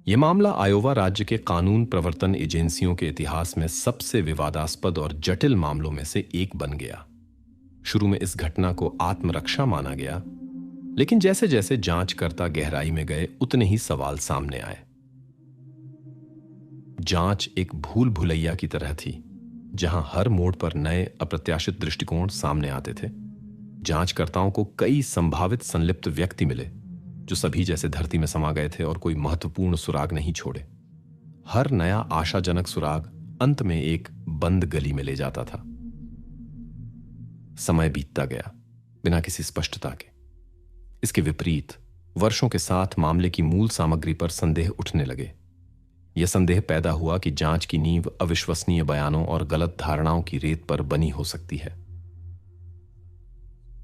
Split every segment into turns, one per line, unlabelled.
यह मामला आयोवा राज्य के कानून प्रवर्तन एजेंसियों के इतिहास में सबसे विवादास्पद और जटिल मामलों में से एक बन गया। शुरू में इस घटना को आत्मरक्षा माना गया, लेकिन जैसे जैसे जांचकर्ता गहराई में गए उतने ही सवाल सामने आए। जांच एक भूल भुलैया की तरह थी, जहां हर मोड़ पर नए अप्रत्याशित दृष्टिकोण सामने आते थे। जांचकर्ताओं को कई संभावित संलिप्त व्यक्ति मिले, जो सभी जैसे धरती में समा गए थे और कोई महत्वपूर्ण सुराग नहीं छोड़े। हर नया आशाजनक सुराग अंत में एक बंद गली में ले जाता था। समय बीतता गया बिना किसी स्पष्टता के। इसके विपरीत वर्षों के साथ मामले की मूल सामग्री पर संदेह उठने लगे। यह संदेह पैदा हुआ कि जांच की नींव अविश्वसनीय बयानों और गलत धारणाओं की रेत पर बनी हो सकती है।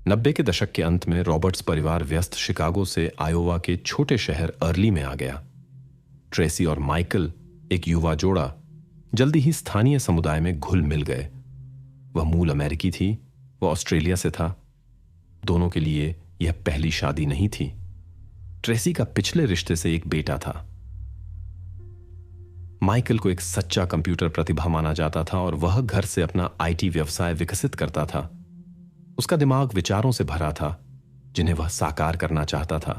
90 के दशक के अंत में रॉबर्ट्स परिवार व्यस्त शिकागो से आयोवा के छोटे शहर अर्ली में आ गया। ट्रेसी और माइकल, एक युवा जोड़ा, जल्दी ही स्थानीय समुदाय में घुल मिल गए। वह मूल अमेरिकी थी, वह ऑस्ट्रेलिया से था। दोनों के लिए यह पहली शादी नहीं थी। ट्रेसी का पिछले रिश्ते से एक बेटा था। माइकल को एक सच्चा कंप्यूटर प्रतिभा माना जाता था और वह घर से अपना आईटी व्यवसाय विकसित करता था। उसका दिमाग विचारों से भरा था, जिन्हें वह साकार करना चाहता था।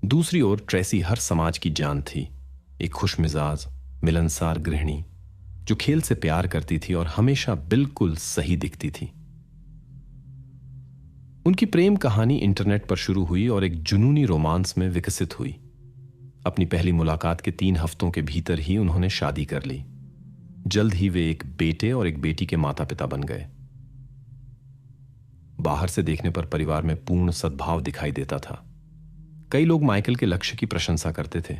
दूसरी ओर ट्रेसी हर समाज की जान थी, एक खुशमिजाज, मिलनसार गृहिणी जो खेल से प्यार करती थी और हमेशा बिल्कुल सही दिखती थी। उनकी प्रेम कहानी इंटरनेट पर शुरू हुई और एक जुनूनी रोमांस में विकसित हुई। अपनी पहली मुलाकात के 3 हफ्तों के भीतर ही उन्होंने शादी कर ली। जल्द ही वे एक बेटे और एक बेटी के माता पिता बन गए। बाहर से देखने पर परिवार में पूर्ण सद्भाव दिखाई देता था। कई लोग माइकल के लक्ष्य की प्रशंसा करते थे।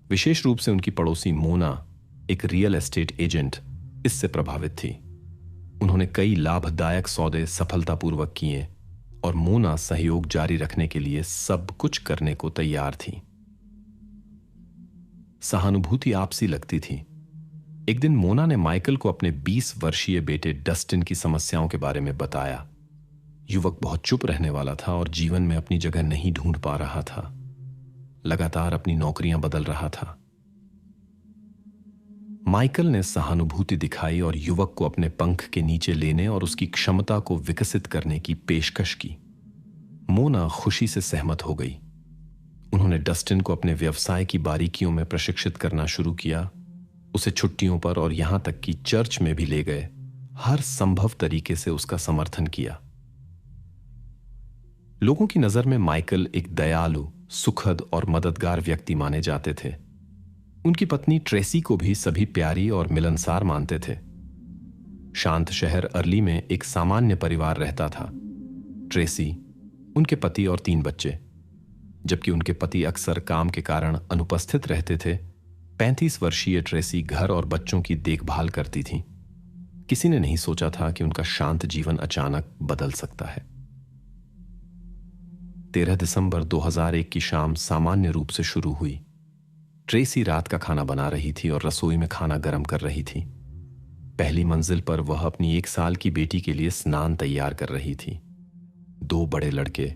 विशेष रूप से उनकी पड़ोसी मोना, एक रियल एस्टेट एजेंट, इससे प्रभावित थी। उन्होंने कई लाभदायक सौदे सफलतापूर्वक किए और मोना सहयोग जारी रखने के लिए सब कुछ करने को तैयार थी। सहानुभूति आपसी लगती थी। एक दिन मोना ने माइकल को अपने 20 वर्षीय बेटे डस्टिन की समस्याओं के बारे में बताया। युवक बहुत चुप रहने वाला था और जीवन में अपनी जगह नहीं ढूंढ पा रहा था। लगातार अपनी नौकरियां बदल रहा था। माइकल ने सहानुभूति दिखाई और युवक को अपने पंख के नीचे लेने और उसकी क्षमता को विकसित करने की पेशकश की। मोना खुशी से सहमत हो गई। उन्होंने डस्टिन को अपने व्यवसाय की बारीकियों में प्रशिक्षित करना शुरू किया। उसे छुट्टियों पर और यहां तक कि चर्च में भी ले गए। हर संभव तरीके से उसका समर्थन किया। लोगों की नजर में माइकल एक दयालु, सुखद और मददगार व्यक्ति माने जाते थे। उनकी पत्नी ट्रेसी को भी सभी प्यारी और मिलनसार मानते थे। शांत शहर अर्ली में एक सामान्य परिवार रहता था। ट्रेसी, उनके पति और 3 बच्चे। जबकि उनके पति अक्सर काम के कारण अनुपस्थित रहते थे, 35 वर्षीय ट्रेसी घर और बच्चों की देखभाल करती थी। किसी ने नहीं सोचा था कि उनका शांत जीवन अचानक बदल सकता है। 13 दिसंबर 2001 की शाम सामान्य रूप से शुरू हुई। ट्रेसी रात का खाना बना रही थी और रसोई में खाना गर्म कर रही थी। पहली मंजिल पर वह अपनी 1 साल की बेटी के लिए स्नान तैयार कर रही थी। 2 बड़े लड़के,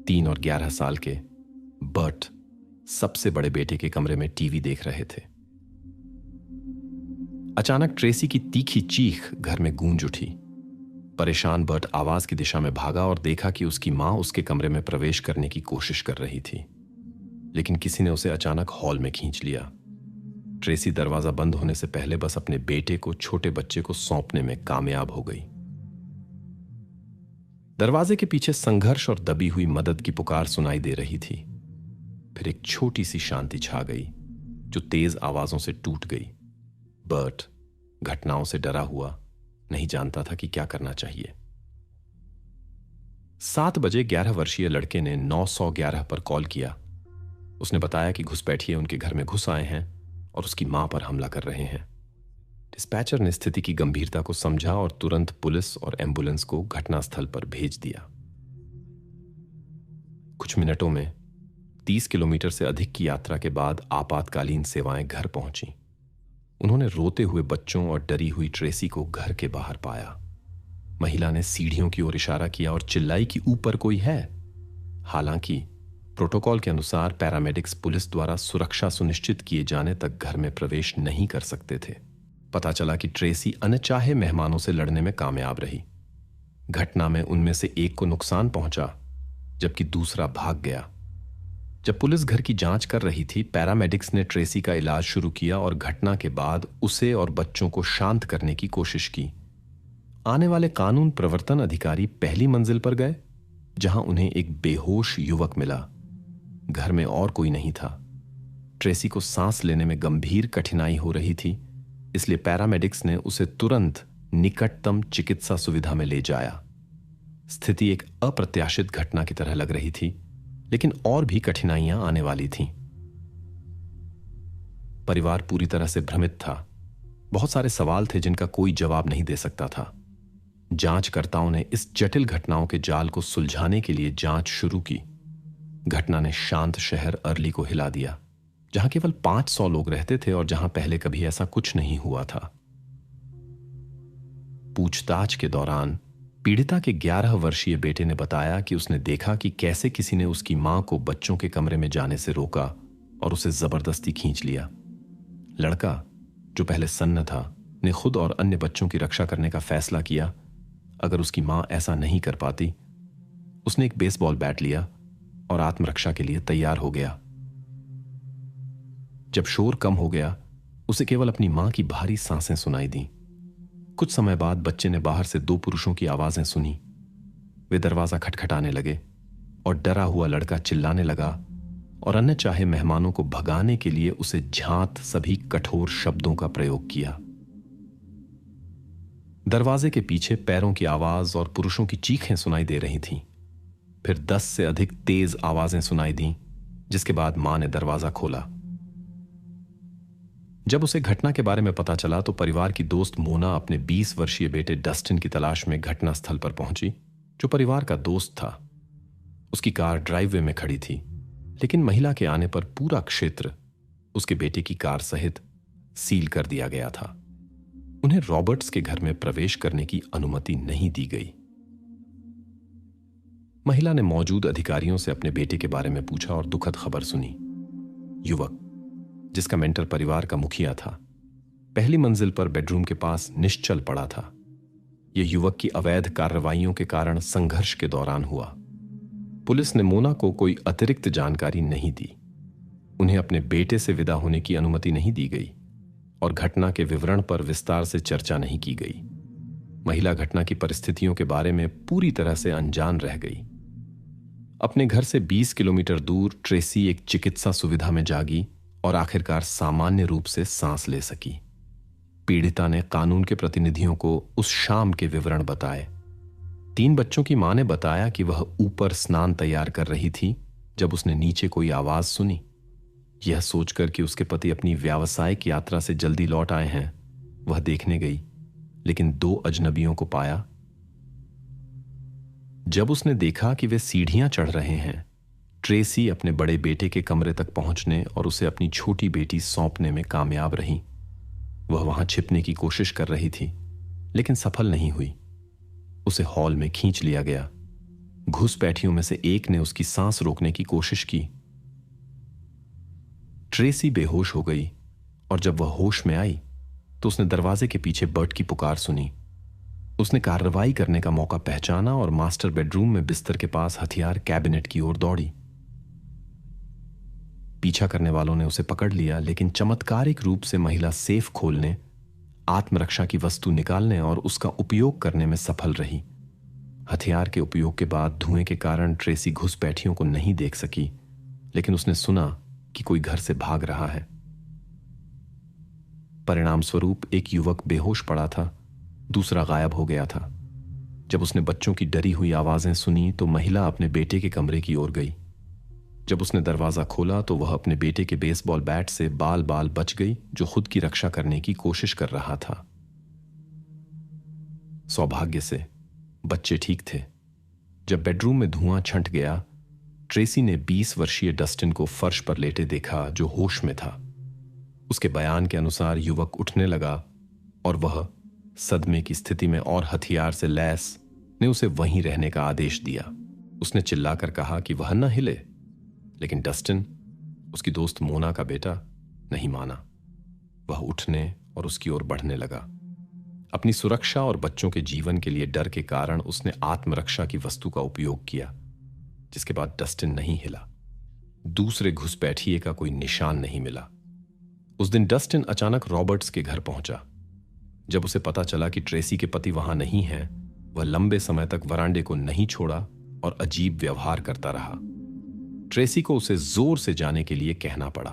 3 और 11 साल के, बर्ट सबसे बड़े बेटे के कमरे में टीवी देख रहे थे। अचानक ट्रेसी की तीखी चीख घर में गूंज उठी। परेशान बर्ट आवाज की दिशा में भागा और देखा कि उसकी मां उसके कमरे में प्रवेश करने की कोशिश कर रही थी, लेकिन किसी ने उसे अचानक हॉल में खींच लिया। ट्रेसी दरवाजा बंद होने से पहले बस अपने बेटे को छोटे बच्चे को सौंपने में कामयाब हो गई। दरवाजे के पीछे संघर्ष और दबी हुई मदद की पुकार सुनाई दे रही थी। फिर एक छोटी सी शांति छा गई, जो तेज आवाजों से टूट गई। बर्ट घटनाओं से डरा हुआ नहीं जानता था कि क्या करना चाहिए। 7 बजे 11 वर्षीय लड़के ने 911 पर कॉल किया। उसने बताया कि घुसपैठिए उनके घर में घुस आए हैं और उसकी मां पर हमला कर रहे हैं। डिस्पैचर ने स्थिति की गंभीरता को समझा और तुरंत पुलिस और एम्बुलेंस को घटनास्थल पर भेज दिया। कुछ मिनटों में 30 किलोमीटर से अधिक की यात्रा के बाद आपातकालीन सेवाएं घर पहुंची। उन्होंने रोते हुए बच्चों और डरी हुई ट्रेसी को घर के बाहर पाया। महिला ने सीढ़ियों की ओर इशारा किया और चिल्लाई कि ऊपर कोई है। हालांकि प्रोटोकॉल के अनुसार पैरामेडिक्स पुलिस द्वारा सुरक्षा सुनिश्चित किए जाने तक घर में प्रवेश नहीं कर सकते थे। पता चला कि ट्रेसी अनचाहे मेहमानों से लड़ने में कामयाब रही। घटना में उनमें से एक को नुकसान पहुंचा, जबकि दूसरा भाग गया। जब पुलिस घर की जांच कर रही थी, पैरामेडिक्स ने ट्रेसी का इलाज शुरू किया और घटना के बाद उसे और बच्चों को शांत करने की कोशिश की। आने वाले कानून प्रवर्तन अधिकारी पहली मंजिल पर गए, जहां उन्हें एक बेहोश युवक मिला। घर में और कोई नहीं था। ट्रेसी को सांस लेने में गंभीर कठिनाई हो रही थी, इसलिए पैरामेडिक्स ने उसे तुरंत निकटतम चिकित्सा सुविधा में ले जाया। स्थिति एक अप्रत्याशित घटना की तरह लग रही थी, लेकिन और भी कठिनाइयां आने वाली थीं। परिवार पूरी तरह से भ्रमित था। बहुत सारे सवाल थे जिनका कोई जवाब नहीं दे सकता था। जांचकर्ताओं ने इस जटिल घटनाओं के जाल को सुलझाने के लिए जांच शुरू की। घटना ने शांत शहर अर्ली को हिला दिया, जहां केवल 500 लोग रहते थे और जहां पहले कभी ऐसा कुछ नहीं हुआ था। पूछताछ के दौरान पीड़िता के 11 वर्षीय बेटे ने बताया कि उसने देखा कि कैसे किसी ने उसकी मां को बच्चों के कमरे में जाने से रोका और उसे जबरदस्ती खींच लिया। लड़का, जो पहले सन्न था, ने खुद और अन्य बच्चों की रक्षा करने का फैसला किया। अगर उसकी मां ऐसा नहीं कर पाती, उसने एक बेसबॉल बैट लिया और आत्मरक्षा के लिए तैयार हो गया। जब शोर कम हो गया, उसे केवल अपनी मां की भारी सांसें सुनाई दी। कुछ समय बाद बच्चे ने बाहर से 2 पुरुषों की आवाजें सुनी। वे दरवाजा खटखटाने लगे और डरा हुआ लड़का चिल्लाने लगा और अनचाहे मेहमानों को भगाने के लिए उसे झांत सभी कठोर शब्दों का प्रयोग किया। दरवाजे के पीछे पैरों की आवाज और पुरुषों की चीखें सुनाई दे रही थीं। फिर 10 से अधिक तेज आवाजें सुनाई दीं, जिसके बाद मां ने दरवाजा खोला। जब उसे घटना के बारे में पता चला तो परिवार की दोस्त मोना अपने 20 वर्षीय बेटे डस्टिन की तलाश में घटनास्थल पर पहुंची, जो परिवार का दोस्त था। उसकी कार ड्राइववे में खड़ी थी, लेकिन महिला के आने पर पूरा क्षेत्र उसके बेटे की कार सहित सील कर दिया गया था। उन्हें रॉबर्ट्स के घर में प्रवेश करने की अनुमति नहीं दी गई। महिला ने मौजूद अधिकारियों से अपने बेटे के बारे में पूछा और दुखद खबर सुनी। युवक, जिसका मेंटर परिवार का मुखिया था, पहली मंजिल पर बेडरूम के पास निश्चल पड़ा था। यह युवक की अवैध कार्रवाइयों के कारण संघर्ष के दौरान हुआ। पुलिस ने मोना को कोई अतिरिक्त जानकारी नहीं दी। उन्हें अपने बेटे से विदा होने की अनुमति नहीं दी गई और घटना के विवरण पर विस्तार से चर्चा नहीं की गई। महिला घटना की परिस्थितियों के बारे में पूरी तरह से अनजान रह गई। अपने घर से 20 किलोमीटर दूर ट्रेसी एक चिकित्सा सुविधा में जागी और आखिरकार सामान्य रूप से सांस ले सकी। पीड़िता ने कानून के प्रतिनिधियों को उस शाम के विवरण बताए। 3 बच्चों की मां ने बताया कि वह ऊपर स्नान तैयार कर रही थी जब उसने नीचे कोई आवाज सुनी। यह सोचकर कि उसके पति अपनी व्यावसायिक यात्रा से जल्दी लौट आए हैं, वह देखने गई, लेकिन 2 अजनबियों को पाया। जब उसने देखा कि वे सीढ़ियां चढ़ रहे हैं, ट्रेसी अपने बड़े बेटे के कमरे तक पहुंचने और उसे अपनी छोटी बेटी सौंपने में कामयाब रही। वह वहां छिपने की कोशिश कर रही थी, लेकिन सफल नहीं हुई। उसे हॉल में खींच लिया गया। घुसपैठियों में से एक ने उसकी सांस रोकने की कोशिश की। ट्रेसी बेहोश हो गई और जब वह होश में आई तो उसने दरवाजे के पीछे बर्ट की पुकार सुनी। उसने कार्रवाई करने का मौका पहचाना और मास्टर बेडरूम में बिस्तर के पास हथियार कैबिनेट की ओर दौड़ी। पीछा करने वालों ने उसे पकड़ लिया, लेकिन चमत्कारिक रूप से महिला सेफ खोलने, आत्मरक्षा की वस्तु निकालने और उसका उपयोग करने में सफल रही। हथियार के उपयोग के बाद धुएं के कारण ट्रेसी घुसपैठियों को नहीं देख सकी, लेकिन उसने सुना कि कोई घर से भाग रहा है। परिणाम स्वरूप एक युवक बेहोश पड़ा था, दूसरा गायब हो गया था। जब उसने बच्चों की डरी हुई आवाजें सुनी तो महिला अपने बेटे के कमरे की ओर गई। जब उसने दरवाजा खोला तो वह अपने बेटे के बेसबॉल बैट से बाल बाल बच गई, जो खुद की रक्षा करने की कोशिश कर रहा था। सौभाग्य से बच्चे ठीक थे। जब बेडरूम में धुआं छंट गया, ट्रेसी ने 20 वर्षीय डस्टिन को फर्श पर लेटे देखा, जो होश में था। उसके बयान के अनुसार युवक उठने लगा और वह सदमे की स्थिति में और हथियार से लैस ने उसे वहीं रहने का आदेश दिया। उसने चिल्लाकर कहा कि वह न हिले, लेकिन डस्टिन, उसकी दोस्त मोना का बेटा, नहीं माना। वह उठने और उसकी ओर बढ़ने लगा। अपनी सुरक्षा और बच्चों के जीवन के लिए डर के कारण उसने आत्मरक्षा की वस्तु का उपयोग किया, जिसके बाद डस्टिन नहीं हिला। दूसरे घुसपैठिए का कोई निशान नहीं मिला। उस दिन डस्टिन अचानक रॉबर्ट्स के घर पहुंचा। जब उसे पता चला कि ट्रेसी के पति वहां नहीं हैं, वह लंबे समय तक वरांडे को नहीं छोड़ा और अजीब व्यवहार करता रहा। ट्रेसी को उसे जोर से जाने के लिए कहना पड़ा।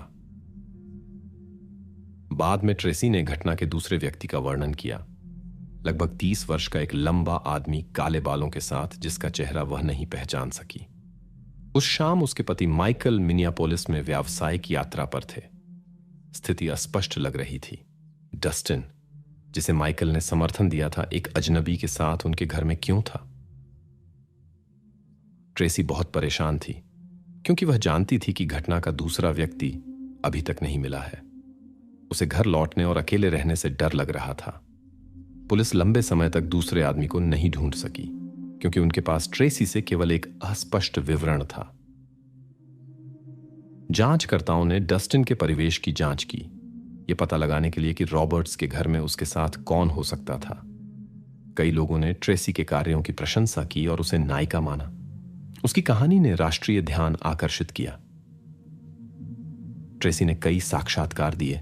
बाद में ट्रेसी ने घटना के दूसरे व्यक्ति का वर्णन किया। लगभग 30 वर्ष का एक लंबा आदमी काले बालों के साथ, जिसका चेहरा वह नहीं पहचान सकी। उस शाम उसके पति माइकल मिनियापोलिस में व्यावसायिक यात्रा पर थे। स्थिति अस्पष्ट लग रही थी। डस्टिन, जिसे माइकल ने समर्थन दिया था, एक अजनबी के साथ उनके घर में क्यों था? ट्रेसी बहुत परेशान थी, क्योंकि वह जानती थी कि घटना का दूसरा व्यक्ति अभी तक नहीं मिला है। उसे घर लौटने और अकेले रहने से डर लग रहा था। पुलिस लंबे समय तक दूसरे आदमी को नहीं ढूंढ सकी, क्योंकि उनके पास ट्रेसी से केवल एक अस्पष्ट विवरण था। जांचकर्ताओं ने डस्टिन के परिवेश की जांच की, यह पता लगाने के लिए कि रॉबर्ट्स के घर में उसके साथ कौन हो सकता था। कई लोगों ने ट्रेसी के कार्यों की प्रशंसा की और उसे नायिका माना। उसकी कहानी ने राष्ट्रीय ध्यान आकर्षित किया। ट्रेसी ने कई साक्षात्कार दिए।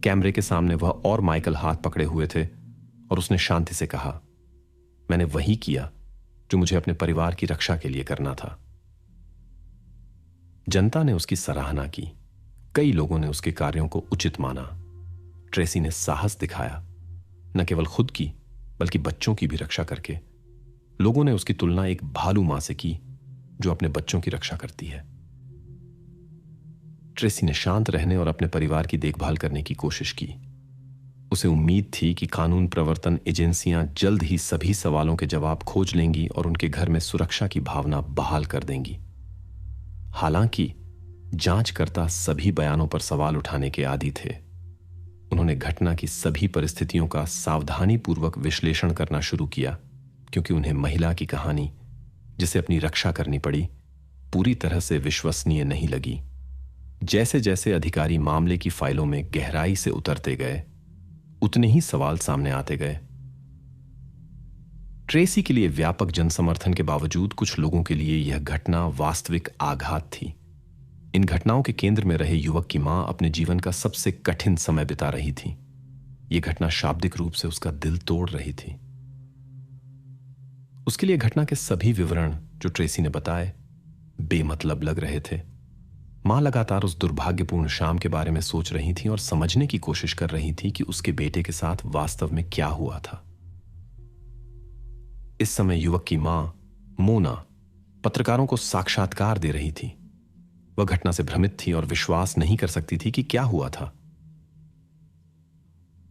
कैमरे के सामने वह और माइकल हाथ पकड़े हुए थे और उसने शांति से कहा, मैंने वही किया जो मुझे अपने परिवार की रक्षा के लिए करना था। जनता ने उसकी सराहना की। कई लोगों ने उसके कार्यों को उचित माना। ट्रेसी ने साहस दिखाया, न केवल खुद की बल्कि बच्चों की भी रक्षा करके। लोगों ने उसकी तुलना एक भालू मां से की जो अपने बच्चों की रक्षा करती है। ट्रेसी ने शांत रहने और अपने परिवार की देखभाल करने की कोशिश की। उसे उम्मीद थी कि कानून प्रवर्तन एजेंसियां जल्द ही सभी सवालों के जवाब खोज लेंगी और उनके घर में सुरक्षा की भावना बहाल कर देंगी। हालांकि जांचकर्ता सभी बयानों पर सवाल उठाने के आदी थे। उन्होंने घटना की सभी परिस्थितियों का सावधानीपूर्वक विश्लेषण करना शुरू किया, क्योंकि उन्हें महिला की कहानी, जिसे अपनी रक्षा करनी पड़ी, पूरी तरह से विश्वसनीय नहीं लगी। जैसे जैसे अधिकारी मामले की फाइलों में गहराई से उतरते गए, उतने ही सवाल सामने आते गए। ट्रेसी के लिए व्यापक जनसमर्थन के बावजूद कुछ लोगों के लिए यह घटना वास्तविक आघात थी। इन घटनाओं के केंद्र में रहे युवक की मां अपने जीवन का सबसे कठिन समय बिता रही थी। यह घटना शाब्दिक रूप से उसका दिल तोड़ रही थी। उसके लिए घटना के सभी विवरण जो ट्रेसी ने बताए बेमतलब लग रहे थे। मां लगातार उस दुर्भाग्यपूर्ण शाम के बारे में सोच रही थी और समझने की कोशिश कर रही थी कि उसके बेटे के साथ वास्तव में क्या हुआ था। इस समय युवक की मां मोना पत्रकारों को साक्षात्कार दे रही थी। वह घटना से भ्रमित थी और विश्वास नहीं कर सकती थी कि क्या हुआ था।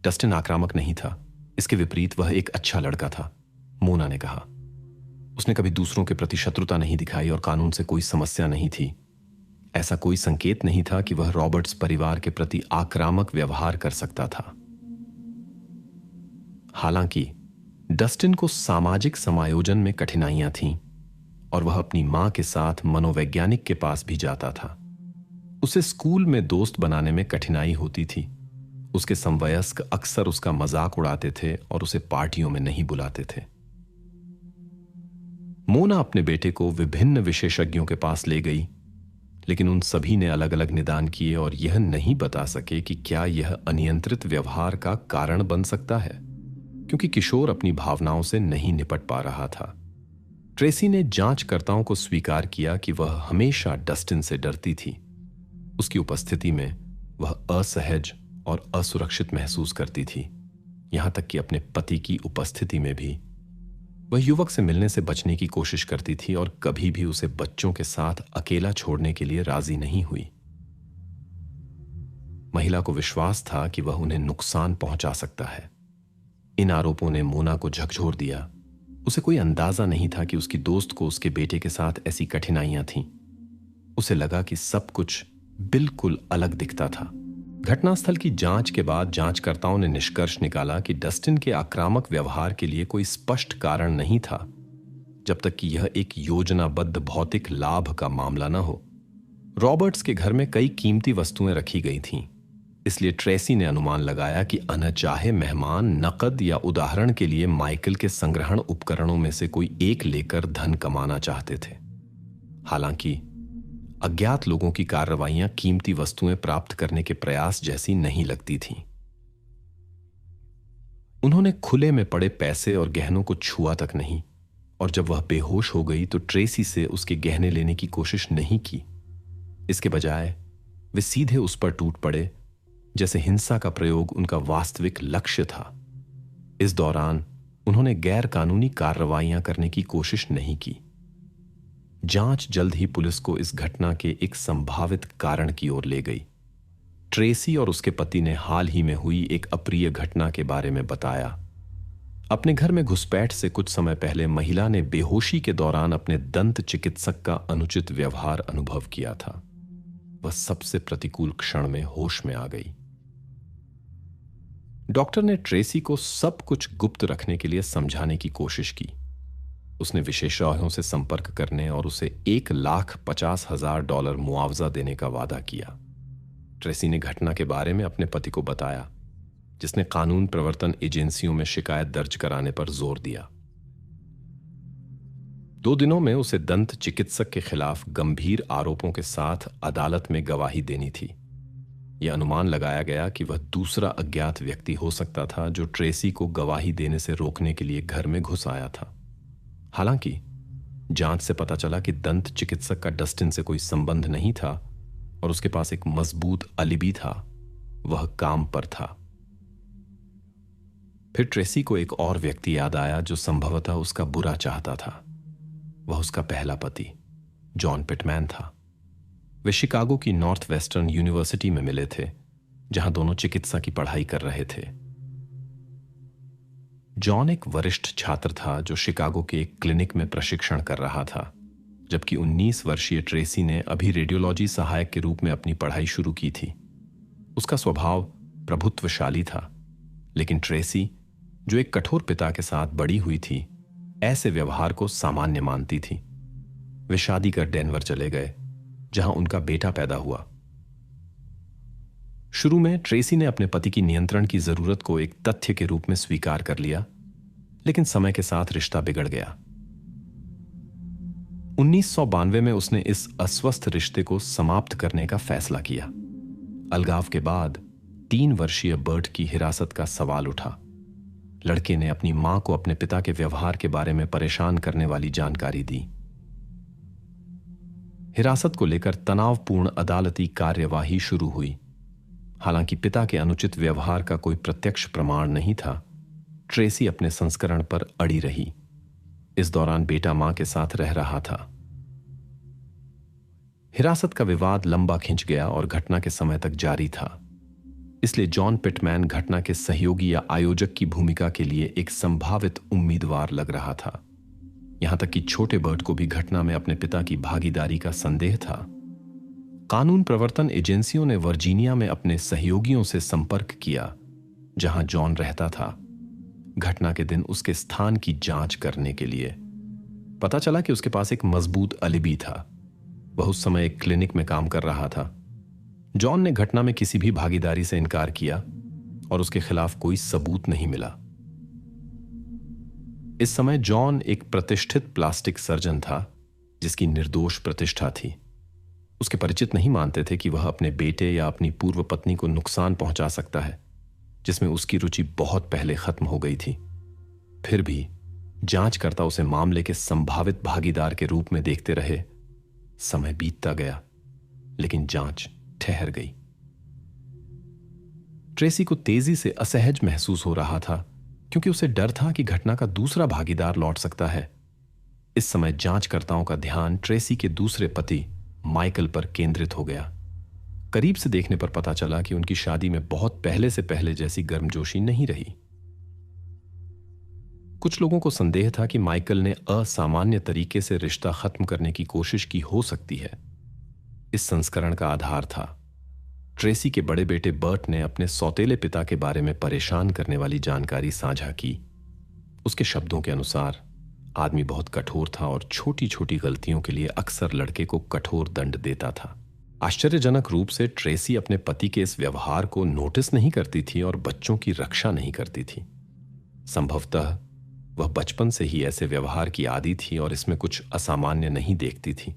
डस्टिन आक्रामक नहीं था, इसके विपरीत वह एक अच्छा लड़का था, मोना ने कहा। उसने कभी दूसरों के प्रति शत्रुता नहीं दिखाई और कानून से कोई समस्या नहीं थी। ऐसा कोई संकेत नहीं था कि वह रॉबर्ट्स परिवार के प्रति आक्रामक व्यवहार कर सकता था। हालांकि डस्टिन को सामाजिक समायोजन में कठिनाइयां थीं और वह अपनी मां के साथ मनोवैज्ञानिक के पास भी जाता था। उसे स्कूल में दोस्त बनाने में कठिनाई होती थी। उसके समवयस्क अक्सर उसका मजाक उड़ाते थे और उसे पार्टियों में नहीं बुलाते थे। मोना अपने बेटे को विभिन्न विशेषज्ञों के पास ले गई, लेकिन उन सभी ने अलग अलग निदान किए और यह नहीं बता सके कि क्या यह अनियंत्रित व्यवहार का कारण बन सकता है, क्योंकि किशोर अपनी भावनाओं से नहीं निपट पा रहा था। ट्रेसी ने जांचकर्ताओं को स्वीकार किया कि वह हमेशा डस्टिन से डरती थी। उसकी उपस्थिति में वह असहज और असुरक्षित महसूस करती थी। यहां तक कि अपने पति की उपस्थिति में भी वह युवक से मिलने से बचने की कोशिश करती थी और कभी भी उसे बच्चों के साथ अकेला छोड़ने के लिए राजी नहीं हुई। महिला को विश्वास था कि वह उन्हें नुकसान पहुंचा सकता है। इन आरोपों ने मोना को झकझोर दिया। उसे कोई अंदाजा नहीं था कि उसकी दोस्त को उसके बेटे के साथ ऐसी कठिनाइयां थीं। उसे लगा कि सब कुछ बिल्कुल अलग दिखता था। घटनास्थल की जांच के बाद जांचकर्ताओं ने निष्कर्ष निकाला कि डस्टिन के आक्रामक व्यवहार के लिए कोई स्पष्ट कारण नहीं था, जब तक कि यह एक योजनाबद्ध भौतिक लाभ का मामला न हो। रॉबर्ट्स के घर में कई कीमती वस्तुएं रखी गई थीं, इसलिए ट्रेसी ने अनुमान लगाया कि अनचाहे मेहमान नकद या उदाहरण के लिए माइकल के संग्रहण उपकरणों में से कोई एक लेकर धन कमाना चाहते थे। हालांकि अज्ञात लोगों की कार्रवाइयां कीमती वस्तुएं प्राप्त करने के प्रयास जैसी नहीं लगती थीं। उन्होंने खुले में पड़े पैसे और गहनों को छुआ तक नहीं, और जब वह बेहोश हो गई तो ट्रेसी से उसके गहने लेने की कोशिश नहीं की। इसके बजाय वे सीधे उस पर टूट पड़े, जैसे हिंसा का प्रयोग उनका वास्तविक लक्ष्य था। इस दौरान उन्होंने गैर कानूनी कार्रवाइयां करने की कोशिश नहीं की। जांच जल्द ही पुलिस को इस घटना के एक संभावित कारण की ओर ले गई। ट्रेसी और उसके पति ने हाल ही में हुई एक अप्रिय घटना के बारे में बताया। अपने घर में घुसपैठ से कुछ समय पहले महिला ने बेहोशी के दौरान अपने दंत चिकित्सक का अनुचित व्यवहार अनुभव किया था। वह सबसे प्रतिकूल क्षण में होश में आ गई। डॉक्टर ने ट्रेसी को सब कुछ गुप्त रखने के लिए समझाने की कोशिश की। उसने विशेषज्ञों से संपर्क करने और उसे $1,50,000 मुआवजा देने का वादा किया। ट्रेसी ने घटना के बारे में अपने पति को बताया, जिसने कानून प्रवर्तन एजेंसियों में शिकायत दर्ज कराने पर जोर दिया। 2 दिनों में उसे दंत चिकित्सक के खिलाफ गंभीर आरोपों के साथ अदालत में गवाही देनी थी। यह अनुमान लगाया गया कि वह दूसरा अज्ञात व्यक्ति हो सकता था जो ट्रेसी को गवाही देने से रोकने के लिए घर में घुस आया था। हालांकि जांच से पता चला कि दंत चिकित्सक का डस्टिन से कोई संबंध नहीं था और उसके पास एक मजबूत अलिबी था। वह काम पर था। फिर ट्रेसी को एक और व्यक्ति याद आया जो संभवतः उसका बुरा चाहता था। वह उसका पहला पति जॉन पिटमैन था। वे शिकागो की नॉर्थ वेस्टर्न यूनिवर्सिटी में मिले थे, जहां दोनों चिकित्सा की पढ़ाई कर रहे थे। जॉन एक वरिष्ठ छात्र था जो शिकागो के एक क्लिनिक में प्रशिक्षण कर रहा था, जबकि 19 वर्षीय ट्रेसी ने अभी रेडियोलॉजी सहायक के रूप में अपनी पढ़ाई शुरू की थी। उसका स्वभाव प्रभुत्वशाली था, लेकिन ट्रेसी, जो एक कठोर पिता के साथ बड़ी हुई थी, ऐसे व्यवहार को सामान्य मानती थी। वे शादी कर डेनवर चले गए, जहां उनका बेटा पैदा हुआ। शुरू में ट्रेसी ने अपने पति की नियंत्रण की जरूरत को एक तथ्य के रूप में स्वीकार कर लिया, लेकिन समय के साथ रिश्ता बिगड़ गया। 1992 में उसने इस अस्वस्थ रिश्ते को समाप्त करने का फैसला किया। अलगाव के बाद 3 वर्षीय बर्ट की हिरासत का सवाल उठा। लड़के ने अपनी मां को अपने पिता के व्यवहार के बारे में परेशान करने वाली जानकारी दी। हिरासत को लेकर तनावपूर्ण अदालती कार्यवाही शुरू हुई। हालांकि पिता के अनुचित व्यवहार का कोई प्रत्यक्ष प्रमाण नहीं था, ट्रेसी अपने संस्करण पर अड़ी रही। इस दौरान बेटा मां के साथ रह रहा था। हिरासत का विवाद लंबा खिंच गया और घटना के समय तक जारी था। इसलिए जॉन पिटमैन घटना के सहयोगी या आयोजक की भूमिका के लिए एक संभावित उम्मीदवार लग रहा था। यहां तक कि छोटे बर्ट को भी घटना में अपने पिता की भागीदारी का संदेह था। कानून प्रवर्तन एजेंसियों ने वर्जीनिया में अपने सहयोगियों से संपर्क किया, जहां जॉन रहता था, घटना के दिन उसके स्थान की जांच करने के लिए। पता चला कि उसके पास एक मजबूत अलिबी था। वह उस समय एक क्लिनिक में काम कर रहा था। जॉन ने घटना में किसी भी भागीदारी से इनकार किया और उसके खिलाफ कोई सबूत नहीं मिला। इस समय जॉन एक प्रतिष्ठित प्लास्टिक सर्जन था, जिसकी निर्दोष प्रतिष्ठा थी। उसके परिचित नहीं मानते थे कि वह अपने बेटे या अपनी पूर्व पत्नी को नुकसान पहुंचा सकता है, जिसमें उसकी रुचि बहुत पहले खत्म हो गई थी। फिर भी जांचकर्ता उसे मामले के संभावित भागीदार के रूप में देखते रहे। समय बीतता गया, लेकिन जांच ठहर गई। ट्रेसी को तेजी से असहज महसूस हो रहा था, क्योंकि उसे डर था कि घटना का दूसरा भागीदार लौट सकता है। इस समय जांचकर्ताओं का ध्यान ट्रेसी के दूसरे पति माइकल पर केंद्रित हो गया। करीब से देखने पर पता चला कि उनकी शादी में बहुत पहले से पहले जैसी गर्मजोशी नहीं रही। कुछ लोगों को संदेह था कि माइकल ने असामान्य तरीके से रिश्ता खत्म करने की कोशिश की हो सकती है। इस संस्करण का आधार था ट्रेसी के बड़े बेटे बर्ट ने अपने सौतेले पिता के बारे में परेशान करने वाली जानकारी साझा की। उसके शब्दों के अनुसार आदमी बहुत कठोर था और छोटी छोटी गलतियों के लिए अक्सर लड़के को कठोर दंड देता था। आश्चर्यजनक रूप से ट्रेसी अपने पति के इस व्यवहार को नोटिस नहीं करती थी और बच्चों की रक्षा नहीं करती थी। संभवतः वह बचपन से ही ऐसे व्यवहार की आदी थी और इसमें कुछ असामान्य नहीं देखती थी।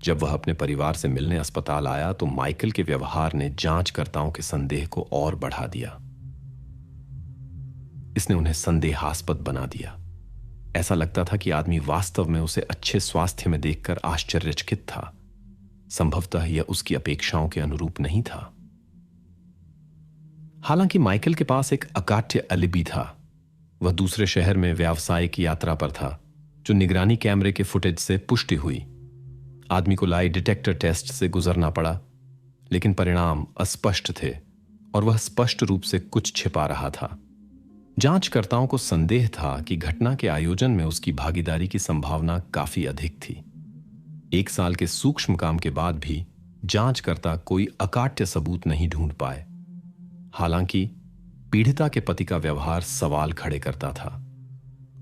जब वह अपने परिवार से मिलने अस्पताल आया तो माइकल के व्यवहार ने जांचकर्ताओं के संदेह को और बढ़ा दिया। इसने उन्हें संदेहास्पद बना दिया। ऐसा लगता था कि आदमी वास्तव में उसे अच्छे स्वास्थ्य में देखकर आश्चर्यचकित था। संभवतः यह उसकी अपेक्षाओं के अनुरूप नहीं था। हालांकि माइकल के पास एक अकाट्य अलिबी था। वह दूसरे शहर में व्यावसायिक यात्रा पर था, जो निगरानी कैमरे के फुटेज से पुष्टि हुई। आदमी को लाई डिटेक्टर टेस्ट से गुजरना पड़ा, लेकिन परिणाम अस्पष्ट थे और वह स्पष्ट रूप से कुछ छिपा रहा था। जांचकर्ताओं को संदेह था कि घटना के आयोजन में उसकी भागीदारी की संभावना काफी अधिक थी। 1 साल के सूक्ष्म काम के बाद भी जांचकर्ता कोई अकाट्य सबूत नहीं ढूंढ पाए। हालांकि पीड़िता के पति का व्यवहार सवाल खड़े करता था।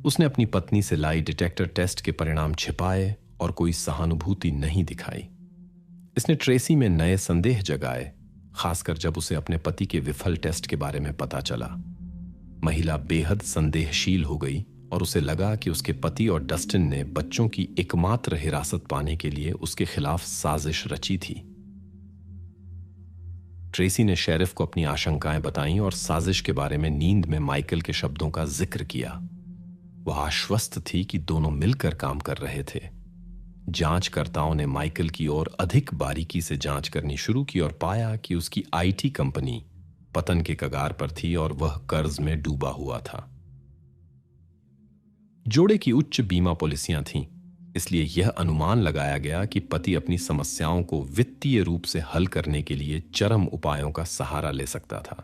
उसने अपनी पत्नी से लाई डिटेक्टर टेस्ट के परिणाम छिपाए और कोई सहानुभूति नहीं दिखाई। इसने ट्रेसी में नए संदेह जगाए, खासकर जब उसे अपने पति के विफल टेस्ट के बारे में पता चला। महिला बेहद संदेहशील हो गई और उसे लगा कि उसके पति और डस्टिन ने बच्चों की एकमात्र हिरासत पाने के लिए उसके खिलाफ साजिश रची थी। ट्रेसी ने शेरिफ को अपनी आशंकाएं बताईं और साजिश के बारे में नींद में माइकल के शब्दों का जिक्र किया। वह आश्वस्त थी कि दोनों मिलकर काम कर रहे थे। जांचकर्ताओं ने माइकल की ओर अधिक बारीकी से जांच करनी शुरू की और पाया कि उसकी आईटी कंपनी पतन के कगार पर थी और वह कर्ज में डूबा हुआ था। जोड़े की उच्च बीमा पॉलिसियां थीं, इसलिए यह अनुमान लगाया गया कि पति अपनी समस्याओं को वित्तीय रूप से हल करने के लिए चरम उपायों का सहारा ले सकता था।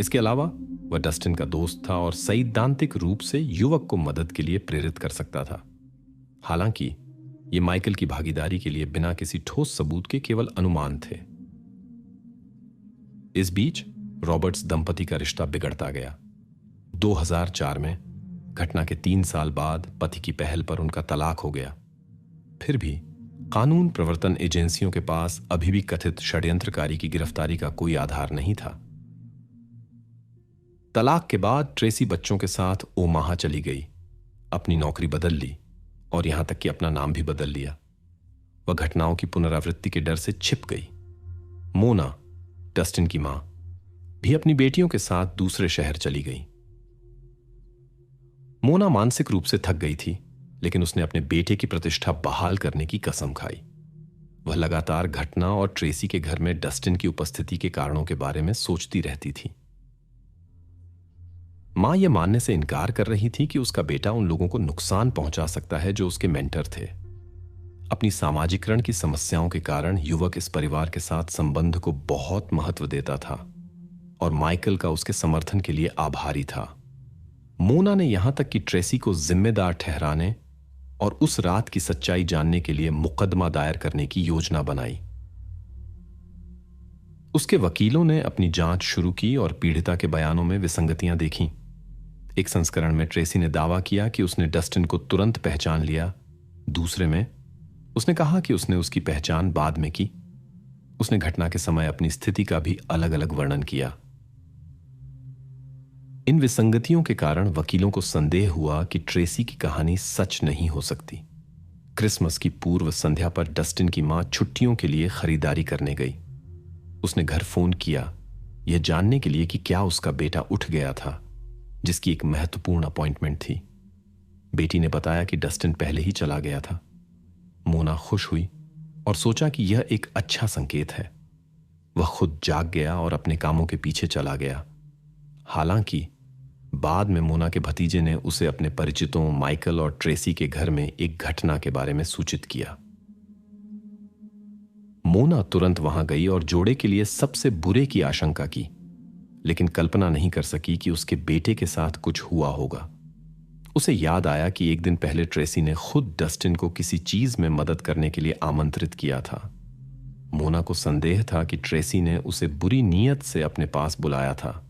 इसके अलावा वह डस्टिन का दोस्त था और सैद्धांतिक रूप से युवक को मदद के लिए प्रेरित कर सकता था। हालांकि ये माइकल की भागीदारी के लिए बिना किसी ठोस सबूत के केवल अनुमान थे। इस बीच रॉबर्ट्स दंपति का रिश्ता बिगड़ता गया। 2004 में घटना के 3 साल बाद पति की पहल पर उनका तलाक हो गया। फिर भी कानून प्रवर्तन एजेंसियों के पास अभी भी कथित षड्यंत्रकारी की गिरफ्तारी का कोई आधार नहीं था। तलाक के बाद ट्रेसी बच्चों के साथ ओमाहा चली गई, अपनी नौकरी बदल ली और यहां तक कि अपना नाम भी बदल लिया। वह घटनाओं की पुनरावृत्ति के डर से छिप गई। मोना, डस्टिन की मां, भी अपनी बेटियों के साथ दूसरे शहर चली गई। मोना मानसिक रूप से थक गई थी, लेकिन उसने अपने बेटे की प्रतिष्ठा बहाल करने की कसम खाई। वह लगातार घटना और ट्रेसी के घर में डस्टिन की उपस्थिति के कारणों के बारे में सोचती रहती थी। मां यह मानने से इनकार कर रही थी कि उसका बेटा उन लोगों को नुकसान पहुंचा सकता है जो उसके मेंटर थे। अपनी सामाजिकरण की समस्याओं के कारण युवक इस परिवार के साथ संबंध को बहुत महत्व देता था और माइकल का उसके समर्थन के लिए आभारी था। मोना ने यहां तक कि ट्रेसी को जिम्मेदार ठहराने और उस रात की सच्चाई जानने के लिए मुकदमा दायर करने की योजना बनाई। उसके वकीलों ने अपनी जांच शुरू की और पीड़िता के बयानों में विसंगतियां देखीं। एक संस्करण में ट्रेसी ने दावा किया कि उसने डस्टिन को तुरंत पहचान लिया। दूसरे में उसने कहा कि उसने उसकी पहचान बाद में की। उसने घटना के समय अपनी स्थिति का भी अलग अलग वर्णन किया। इन विसंगतियों के कारण वकीलों को संदेह हुआ कि ट्रेसी की कहानी सच नहीं हो सकती। क्रिसमस की पूर्व संध्या पर डस्टिन की मां छुट्टियों के लिए खरीदारी करने गई। उसने घर फोन किया यह जानने के लिए कि क्या उसका बेटा उठ गया था, जिसकी एक महत्वपूर्ण अपॉइंटमेंट थी। बेटी ने बताया कि डस्टिन पहले ही चला गया था। मोना खुश हुई और सोचा कि यह एक अच्छा संकेत है। वह खुद जाग गया और अपने कामों के पीछे चला गया। हालांकि बाद में मोना के भतीजे ने उसे अपने परिचितों माइकल और ट्रेसी के घर में एक घटना के बारे में सूचित किया। मोना तुरंत वहां गई और जोड़े के लिए सबसे बुरे की आशंका की, लेकिन कल्पना नहीं कर सकी कि उसके बेटे के साथ कुछ हुआ होगा। उसे याद आया कि एक दिन पहले ट्रेसी ने खुद डस्टिन को किसी चीज में मदद करने के लिए आमंत्रित किया था। मोना को संदेह था कि ट्रेसी ने उसे बुरी नीयत से अपने पास बुलाया था।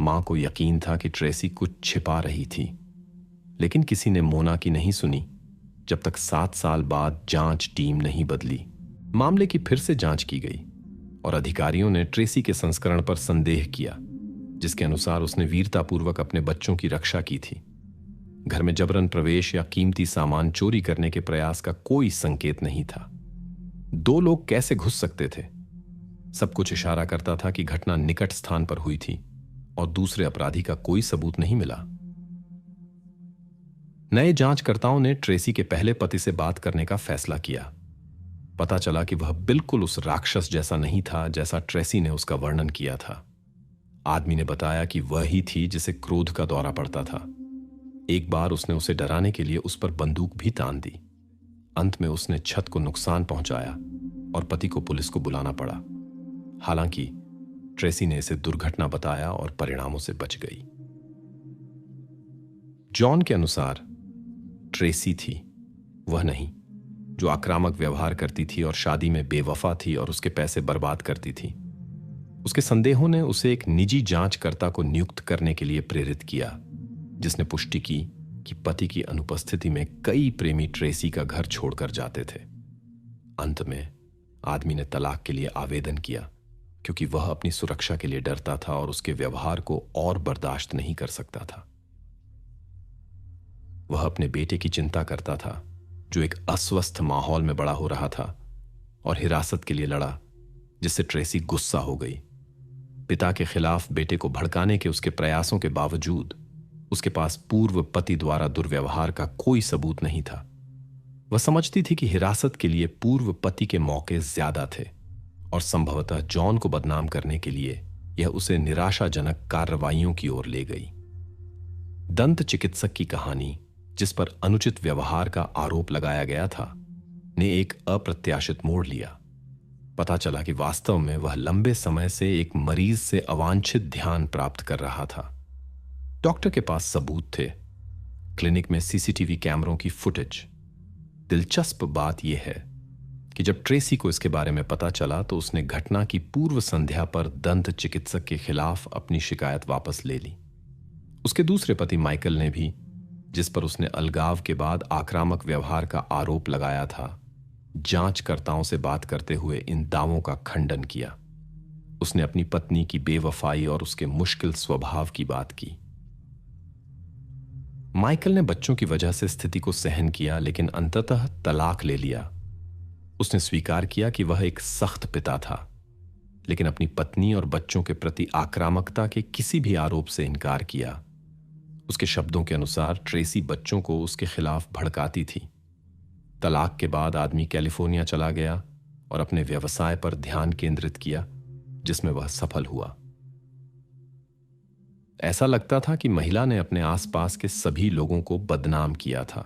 मां को यकीन था कि ट्रेसी कुछ छिपा रही थी, लेकिन किसी ने मोना की नहीं सुनी जब तक 7 साल बाद जांच टीम नहीं बदली। मामले की फिर से जांच की गई और अधिकारियों ने ट्रेसी के संस्करण पर संदेह किया, जिसके अनुसार उसने वीरतापूर्वक अपने बच्चों की रक्षा की थी। घर में जबरन प्रवेश या कीमती सामान चोरी करने के प्रयास का कोई संकेत नहीं था। दो लोग कैसे घुस सकते थे? सब कुछ इशारा करता था कि घटना निकट स्थान पर हुई थी और दूसरे अपराधी का कोई सबूत नहीं मिला। नए जांचकर्ताओं ने ट्रेसी के पहले पति से बात करने का फैसला किया। पता चला कि वह बिल्कुल उस राक्षस जैसा नहीं था जैसा ट्रेसी ने उसका वर्णन किया था। आदमी ने बताया कि वह ही थी जिसे क्रोध का दौरा पड़ता था। एक बार उसने उसे डराने के लिए उस पर बंदूक भी तान दी। अंत में उसने छत को नुकसान पहुंचाया और पति को पुलिस को बुलाना पड़ा। हालांकि ट्रेसी ने इसे दुर्घटना बताया और परिणामों से बच गई। जॉन के अनुसार ट्रेसी थी, वह नहीं, जो आक्रामक व्यवहार करती थी और शादी में बेवफा थी और उसके पैसे बर्बाद करती थी। उसके संदेहों ने उसे एक निजी जांचकर्ता को नियुक्त करने के लिए प्रेरित किया, जिसने पुष्टि की कि पति की अनुपस्थिति में कई प्रेमी ट्रेसी का घर छोड़कर जाते थे। अंत में आदमी ने तलाक के लिए आवेदन किया क्योंकि वह अपनी सुरक्षा के लिए डरता था और उसके व्यवहार को और बर्दाश्त नहीं कर सकता था। वह अपने बेटे की चिंता करता था, जो एक अस्वस्थ माहौल में बड़ा हो रहा था, और हिरासत के लिए लड़ा, जिससे ट्रेसी गुस्सा हो गई। पिता के खिलाफ बेटे को भड़काने के उसके प्रयासों के बावजूद उसके पास पूर्व पति द्वारा दुर्व्यवहार का कोई सबूत नहीं था। वह समझती थी कि हिरासत के लिए पूर्व पति के मौके ज्यादा थे और संभवतः जॉन को बदनाम करने के लिए यह उसे निराशाजनक कार्रवाइयों की ओर ले गई। दंत चिकित्सक की कहानी, जिस पर अनुचित व्यवहार का आरोप लगाया गया था, ने एक अप्रत्याशित मोड़ लिया। पता चला कि वास्तव में वह लंबे समय से एक मरीज से अवांछित ध्यान प्राप्त कर रहा था। डॉक्टर के पास सबूत थे, क्लिनिक में सीसीटीवी कैमरों की फुटेज। दिलचस्प बात यह है कि जब ट्रेसी को इसके बारे में पता चला तो उसने घटना की पूर्व संध्या पर दंत चिकित्सक के खिलाफ अपनी शिकायत वापस ले ली। उसके दूसरे पति माइकल ने भी, जिस पर उसने अलगाव के बाद आक्रामक व्यवहार का आरोप लगाया था, जांचकर्ताओं से बात करते हुए इन दावों का खंडन किया। उसने अपनी पत्नी की बेवफाई और उसके मुश्किल स्वभाव की बात की। माइकल ने बच्चों की वजह से स्थिति को सहन किया, लेकिन अंततः तलाक ले लिया। उसने स्वीकार किया कि वह एक सख्त पिता था, लेकिन अपनी पत्नी और बच्चों के प्रति आक्रामकता के किसी भी आरोप से इनकार किया। उसके शब्दों के अनुसार ट्रेसी बच्चों को उसके खिलाफ भड़काती थी। तलाक के बाद आदमी कैलिफोर्निया चला गया और अपने व्यवसाय पर ध्यान केंद्रित किया, जिसमें वह सफल हुआ। ऐसा लगता था कि महिला ने अपने आसपास के सभी लोगों को बदनाम किया था,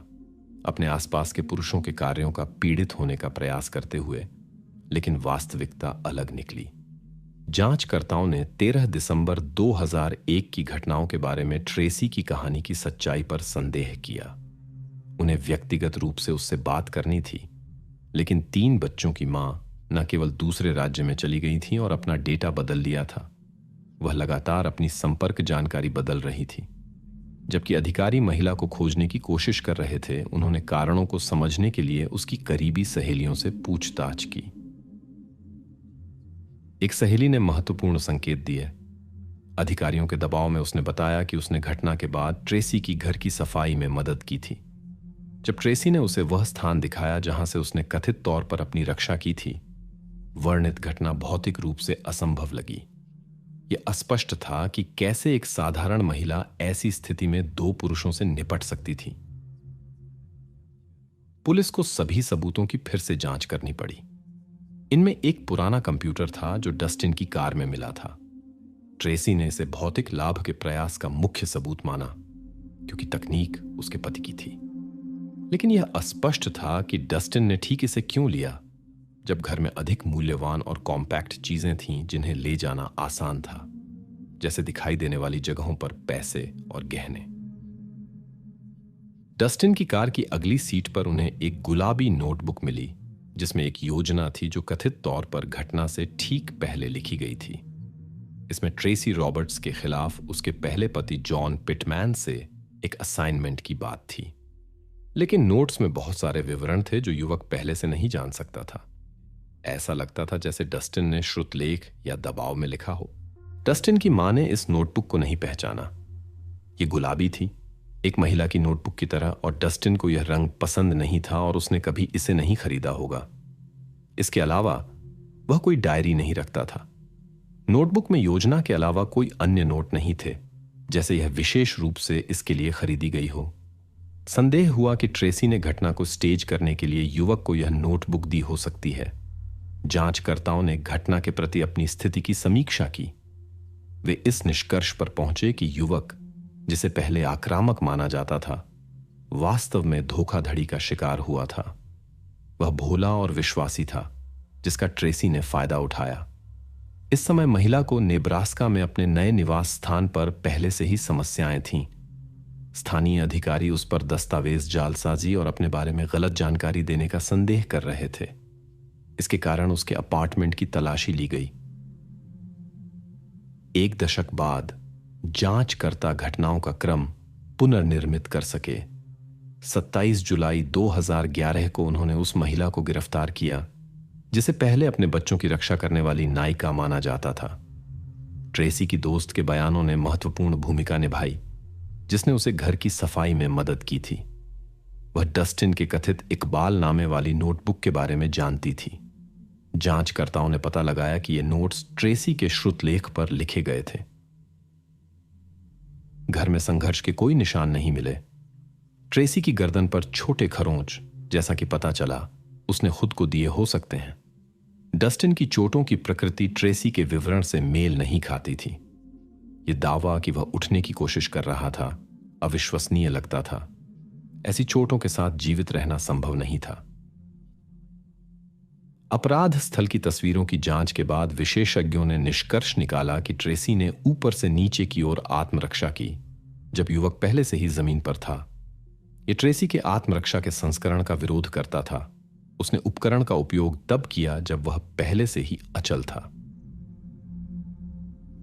अपने आसपास के पुरुषों के कार्यों का पीड़ित होने का प्रयास करते हुए, लेकिन वास्तविकता अलग निकली। जांचकर्ताओं ने 13 दिसंबर 2001 की घटनाओं के बारे में ट्रेसी की कहानी की सच्चाई पर संदेह किया। उन्हें व्यक्तिगत रूप से उससे बात करनी थी, लेकिन 3 बच्चों की मां न केवल दूसरे राज्य में चली गई थी और अपना डेटा बदल लिया था, वह लगातार अपनी संपर्क जानकारी बदल रही थी। जबकि अधिकारी महिला को खोजने की कोशिश कर रहे थे, उन्होंने कारणों को समझने के लिए उसकी करीबी सहेलियों से पूछताछ की। एक सहेली ने महत्वपूर्ण संकेत दिए। अधिकारियों के दबाव में उसने बताया कि उसने घटना के बाद ट्रेसी की घर की सफाई में मदद की थी। जब ट्रेसी ने उसे वह स्थान दिखाया जहां से उसने कथित तौर पर अपनी रक्षा की थी, वर्णित घटना भौतिक रूप से असंभव लगी। यह अस्पष्ट था कि कैसे एक साधारण महिला ऐसी स्थिति में 2 पुरुषों से निपट सकती थी। पुलिस को सभी सबूतों की फिर से जांच करनी पड़ी। इनमें एक पुराना कंप्यूटर था जो डस्टिन की कार में मिला था। ट्रेसी ने इसे भौतिक लाभ के प्रयास का मुख्य सबूत माना, क्योंकि तकनीक उसके पति की थी। लेकिन यह अस्पष्ट था कि डस्टिन ने ठीक इसे क्यों लिया, जब घर में अधिक मूल्यवान और कॉम्पैक्ट चीजें थीं जिन्हें ले जाना आसान था, जैसे दिखाई देने वाली जगहों पर पैसे और गहने। डस्टिन की कार की अगली सीट पर उन्हें एक गुलाबी नोटबुक मिली, जिसमें एक योजना थी जो कथित तौर पर घटना से ठीक पहले लिखी गई थी। इसमें ट्रेसी रॉबर्ट्स के खिलाफ उसके पहले पति जॉन पिटमैन से एक असाइनमेंट की बात थी, लेकिन नोट्स में बहुत सारे विवरण थे जो युवक पहले से नहीं जान सकता था। ऐसा लगता था जैसे डस्टिन ने श्रुतलेख या दबाव में लिखा हो। डस्टिन की मां ने इस नोटबुक को नहीं पहचाना। ये गुलाबी थी, एक महिला की नोटबुक की तरह, और डस्टिन को यह रंग पसंद नहीं था और उसने कभी इसे नहीं खरीदा होगा। इसके अलावा वह कोई डायरी नहीं रखता था। नोटबुक में योजना के अलावा कोई अन्य नोट नहीं थे, जैसे यह विशेष रूप से इसके लिए खरीदी गई हो। संदेह हुआ कि ट्रेसी ने घटना को स्टेज करने के लिए युवक को यह नोटबुक दी हो सकती है। जांचकर्ताओं ने घटना के प्रति अपनी स्थिति की समीक्षा की। वे इस निष्कर्ष पर पहुंचे कि युवक, जिसे पहले आक्रामक माना जाता था, वास्तव में धोखाधड़ी का शिकार हुआ था। वह भोला और विश्वासी था, जिसका ट्रेसी ने फायदा उठाया। इस समय महिला को नेब्रास्का में अपने नए निवास स्थान पर पहले से ही समस्याएं थीं। स्थानीय अधिकारी उस पर दस्तावेज जालसाजी और अपने बारे में गलत जानकारी देने का संदेह कर रहे थे। इसके कारण उसके अपार्टमेंट की तलाशी ली गई। एक दशक बाद जांचकर्ता घटनाओं का क्रम पुनर्निर्मित कर सके। 27 जुलाई 2011 को उन्होंने उस महिला को गिरफ्तार किया जिसे पहले अपने बच्चों की रक्षा करने वाली नायिका माना जाता था। ट्रेसी की दोस्त के बयानों ने महत्वपूर्ण भूमिका निभाई, जिसने उसे घर की सफाई में मदद की थी। वह डस्टिन के कथित इकबाल नामे वाली नोटबुक के बारे में जानती थी। जांचकर्ताओं ने पता लगाया कि ये नोट्स ट्रेसी के श्रुतलेख पर लिखे गए थे। घर में संघर्ष के कोई निशान नहीं मिले। ट्रेसी की गर्दन पर छोटे खरोंच, जैसा कि पता चला, उसने खुद को दिए हो सकते हैं। डस्टिन की चोटों की प्रकृति ट्रेसी के विवरण से मेल नहीं खाती थी। यह दावा कि वह उठने की कोशिश कर रहा था अविश्वसनीय लगता था। ऐसी चोटों के साथ जीवित रहना संभव नहीं था। अपराध स्थल की तस्वीरों की जांच के बाद विशेषज्ञों ने निष्कर्ष निकाला कि ट्रेसी ने ऊपर से नीचे की ओर आत्मरक्षा की, जब युवक पहले से ही जमीन पर था। यह ट्रेसी के आत्मरक्षा के संस्करण का विरोध करता था। उसने उपकरण का उपयोग तब किया जब वह पहले से ही अचल था।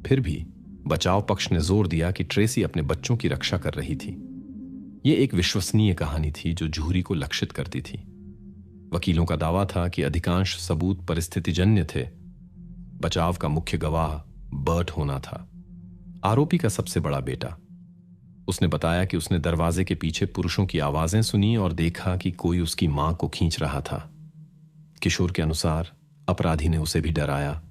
फिर भी बचाव पक्ष ने जोर दिया कि ट्रेसी अपने बच्चों की रक्षा कर रही थी। यह एक विश्वसनीय कहानी थी जो जूरी को लक्षित करती थी। वकीलों का दावा था कि अधिकांश सबूत परिस्थितिजन्य थे। बचाव का मुख्य गवाह बर्ट होना था, आरोपी का सबसे बड़ा बेटा। उसने बताया कि उसने दरवाजे के पीछे पुरुषों की आवाजें सुनी और देखा कि कोई उसकी मां को खींच रहा था। किशोर के अनुसार अपराधी ने उसे भी डराया।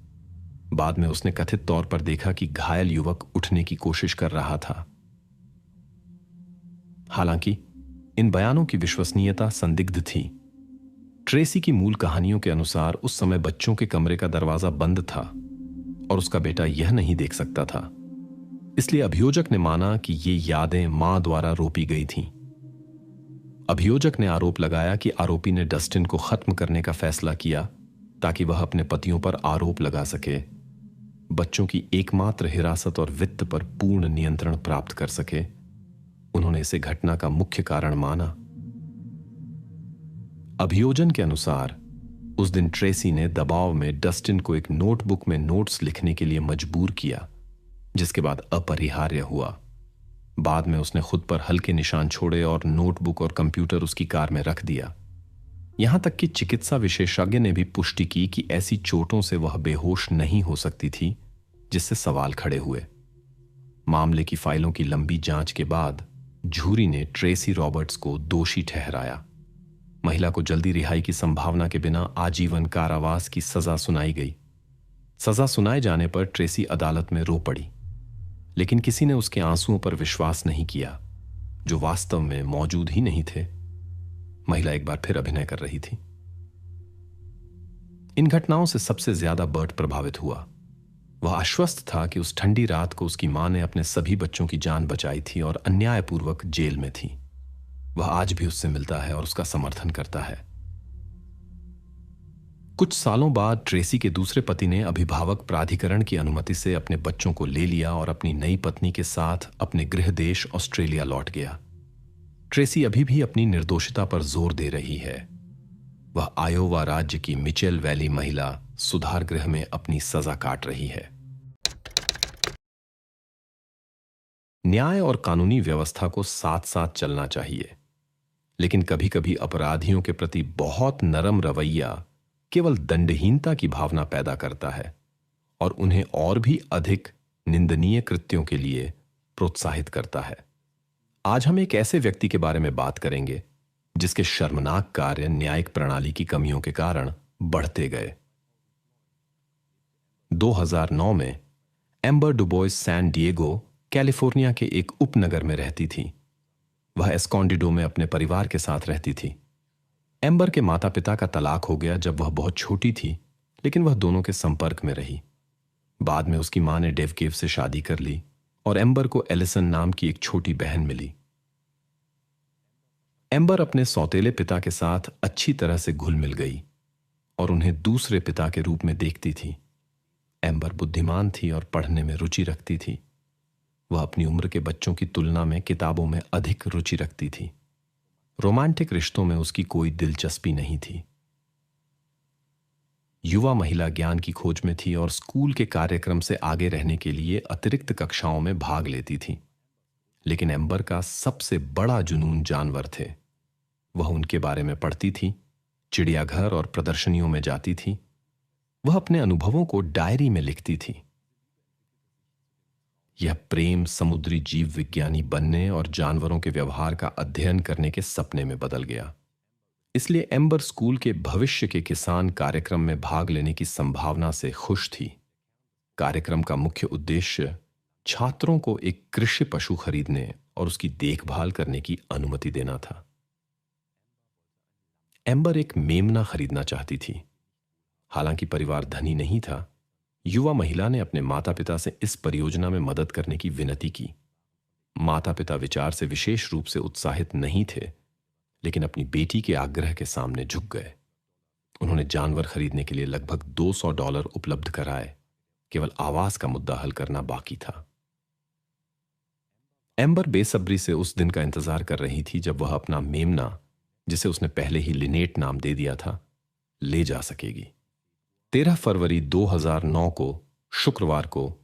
बाद में उसने कथित तौर पर देखा कि घायल युवक उठने की कोशिश कर रहा था। हालांकि इन बयानों की विश्वसनीयता संदिग्ध थी। ट्रेसी की मूल कहानियों के अनुसार उस समय बच्चों के कमरे का दरवाजा बंद था और उसका बेटा यह नहीं देख सकता था। इसलिए अभियोजक ने माना कि ये यादें मां द्वारा रोपी गई थीं। अभियोजक ने आरोप लगाया कि आरोपी ने डस्टिन को खत्म करने का फैसला किया ताकि वह अपने पतियों पर आरोप लगा सके, बच्चों की एकमात्र हिरासत और वित्त पर पूर्ण नियंत्रण प्राप्त कर सके। उन्होंने इसे घटना का मुख्य कारण माना। अभियोजन के अनुसार उस दिन ट्रेसी ने दबाव में डस्टिन को एक नोटबुक में नोट्स लिखने के लिए मजबूर किया, जिसके बाद अपरिहार्य हुआ। बाद में उसने खुद पर हल्के निशान छोड़े और नोटबुक और कंप्यूटर उसकी कार में रख दिया। यहां तक कि चिकित्सा विशेषज्ञ ने भी पुष्टि की कि ऐसी चोटों से वह बेहोश नहीं हो सकती थी, जिससे सवाल खड़े हुए। मामले की फाइलों की लंबी जांच के बाद जूरी ने ट्रेसी रॉबर्ट्स को दोषी ठहराया। महिला को जल्दी रिहाई की संभावना के बिना आजीवन कारावास की सजा सुनाई गई। सजा सुनाए जाने पर ट्रेसी अदालत में रो पड़ी, लेकिन किसी ने उसके आंसुओं पर विश्वास नहीं किया, जो वास्तव में मौजूद ही नहीं थे। महिला एक बार फिर अभिनय कर रही थी। इन घटनाओं से सबसे ज्यादा बर्ट प्रभावित हुआ। वह आश्वस्त था कि उस ठंडी रात को उसकी मां ने अपने सभी बच्चों की जान बचाई थी और अन्यायपूर्वक जेल में थी। वह आज भी उससे मिलता है और उसका समर्थन करता है। कुछ सालों बाद ट्रेसी के दूसरे पति ने अभिभावक प्राधिकरण की अनुमति से अपने बच्चों को ले लिया और अपनी नई पत्नी के साथ अपने गृह देश ऑस्ट्रेलिया लौट गया। ट्रेसी अभी भी अपनी निर्दोषिता पर जोर दे रही है। वह आयोवा राज्य की मिचेल वैली महिला सुधार गृह में अपनी सजा काट रही है। न्याय और कानूनी व्यवस्था को साथ साथ चलना चाहिए, लेकिन कभी कभी अपराधियों के प्रति बहुत नरम रवैया केवल दंडहीनता की भावना पैदा करता है और उन्हें और भी अधिक निंदनीय कृत्यों के लिए प्रोत्साहित करता है। आज हम एक ऐसे व्यक्ति के बारे में बात करेंगे जिसके शर्मनाक कार्य न्यायिक प्रणाली की कमियों के कारण बढ़ते गए। 2009 में Amber Dubois San Diego, California के एक उपनगर में रहती थी। वह एस्कॉन्डिडो में अपने परिवार के साथ रहती थी। एम्बर के माता पिता का तलाक हो गया जब वह बहुत छोटी थी, लेकिन वह दोनों के संपर्क में रही। बाद में उसकी मां ने डेव केव से शादी कर ली और एम्बर को एलिसन नाम की एक छोटी बहन मिली। एम्बर अपने सौतेले पिता के साथ अच्छी तरह से घुल मिल गई और उन्हें दूसरे पिता के रूप में देखती थी। एम्बर बुद्धिमान थी और पढ़ने में रुचि रखती थी। वह अपनी उम्र के बच्चों की तुलना में किताबों में अधिक रुचि रखती थी। रोमांटिक रिश्तों में उसकी कोई दिलचस्पी नहीं थी। युवा महिला ज्ञान की खोज में थी और स्कूल के कार्यक्रम से आगे रहने के लिए अतिरिक्त कक्षाओं में भाग लेती थी। लेकिन एम्बर का सबसे बड़ा जुनून जानवर थे। वह उनके बारे में पढ़ती थी, चिड़ियाघर और प्रदर्शनियों में जाती थी। वह अपने अनुभवों को डायरी में लिखती थी। यह प्रेम समुद्री जीव विज्ञानी बनने और जानवरों के व्यवहार का अध्ययन करने के सपने में बदल गया। इसलिए एम्बर स्कूल के भविष्य के किसान कार्यक्रम में भाग लेने की संभावना से खुश थी। कार्यक्रम का मुख्य उद्देश्य छात्रों को एक कृषि पशु खरीदने और उसकी देखभाल करने की अनुमति देना था। एम्बर एक मेमना खरीदना चाहती थी। हालांकि परिवार धनी नहीं था, युवा महिला ने अपने माता पिता से इस परियोजना में मदद करने की विनती की। माता पिता विचार से विशेष रूप से उत्साहित नहीं थे, लेकिन अपनी बेटी के आग्रह के सामने झुक गए। उन्होंने जानवर खरीदने के लिए लगभग $200 उपलब्ध कराए। केवल आवास का मुद्दा हल करना बाकी था। एम्बर बेसब्री से उस दिन का इंतजार कर रही थी जब वह अपना मेमना, जिसे उसने पहले ही लिनेट नाम दे दिया था, ले जा सकेगी। 13 फरवरी 2009 को शुक्रवार को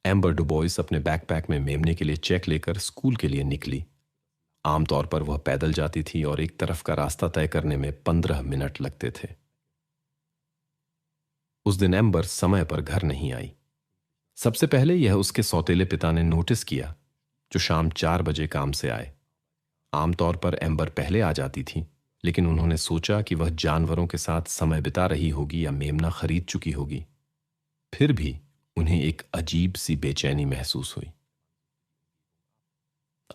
एम्बर डुबोइस अपने बैकपैक में मेमने के लिए चेक लेकर स्कूल के लिए निकली। आमतौर पर वह पैदल जाती थी और एक तरफ का रास्ता तय करने में 15 मिनट लगते थे। उस दिन एम्बर समय पर घर नहीं आई। सबसे पहले यह उसके सौतेले पिता ने नोटिस किया, जो शाम 4 बजे काम से आए। आमतौर पर एम्बर पहले आ जाती थी, लेकिन उन्होंने सोचा कि वह जानवरों के साथ समय बिता रही होगी या मेमना खरीद चुकी होगी। फिर भी उन्हें एक अजीब सी बेचैनी महसूस हुई।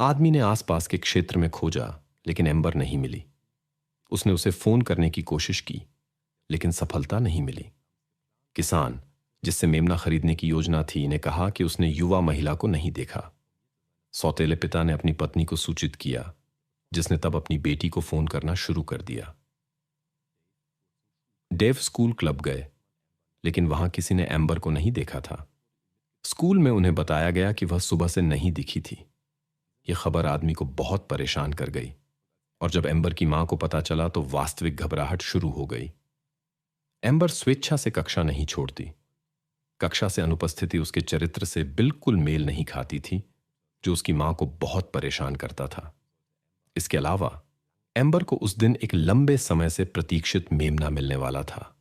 आदमी ने आसपास के क्षेत्र में खोजा, लेकिन एम्बर नहीं मिली। उसने उसे फोन करने की कोशिश की, लेकिन सफलता नहीं मिली। किसान, जिससे मेमना खरीदने की योजना थी, ने कहा कि उसने युवा महिला को नहीं देखा। सौतेले पिता ने अपनी पत्नी को सूचित किया, जिसने तब अपनी बेटी को फोन करना शुरू कर दिया। डेव स्कूल क्लब गए, लेकिन वहां किसी ने एम्बर को नहीं देखा था। स्कूल में उन्हें बताया गया कि वह सुबह से नहीं दिखी थी। यह खबर आदमी को बहुत परेशान कर गई, और जब एम्बर की मां को पता चला तो वास्तविक घबराहट शुरू हो गई। एम्बर स्वेच्छा से कक्षा नहीं छोड़ती। कक्षा से अनुपस्थिति उसके चरित्र से बिल्कुल मेल नहीं खाती थी, जो उसकी मां को बहुत परेशान करता था। इसके अलावा एम्बर को उस दिन एक लंबे समय से प्रतीक्षित मेमना मिलने वाला था।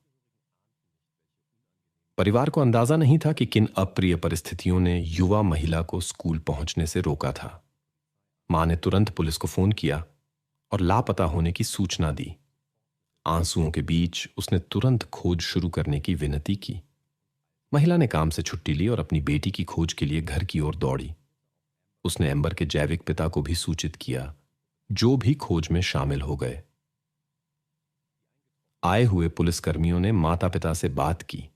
परिवार को अंदाजा नहीं था कि किन अप्रिय परिस्थितियों ने युवा महिला को स्कूल पहुंचने से रोका था। मां ने तुरंत पुलिस को फोन किया और लापता होने की सूचना दी। आंसुओं के बीच उसने तुरंत खोज शुरू करने की विनती की। महिला ने काम से छुट्टी ली और अपनी बेटी की खोज के लिए घर की ओर दौड़ी। उसने एम्बर के जैविक पिता को भी सूचित किया, जो भी खोज में शामिल हो गए। आए हुए पुलिसकर्मियों ने माता पिता से बात की।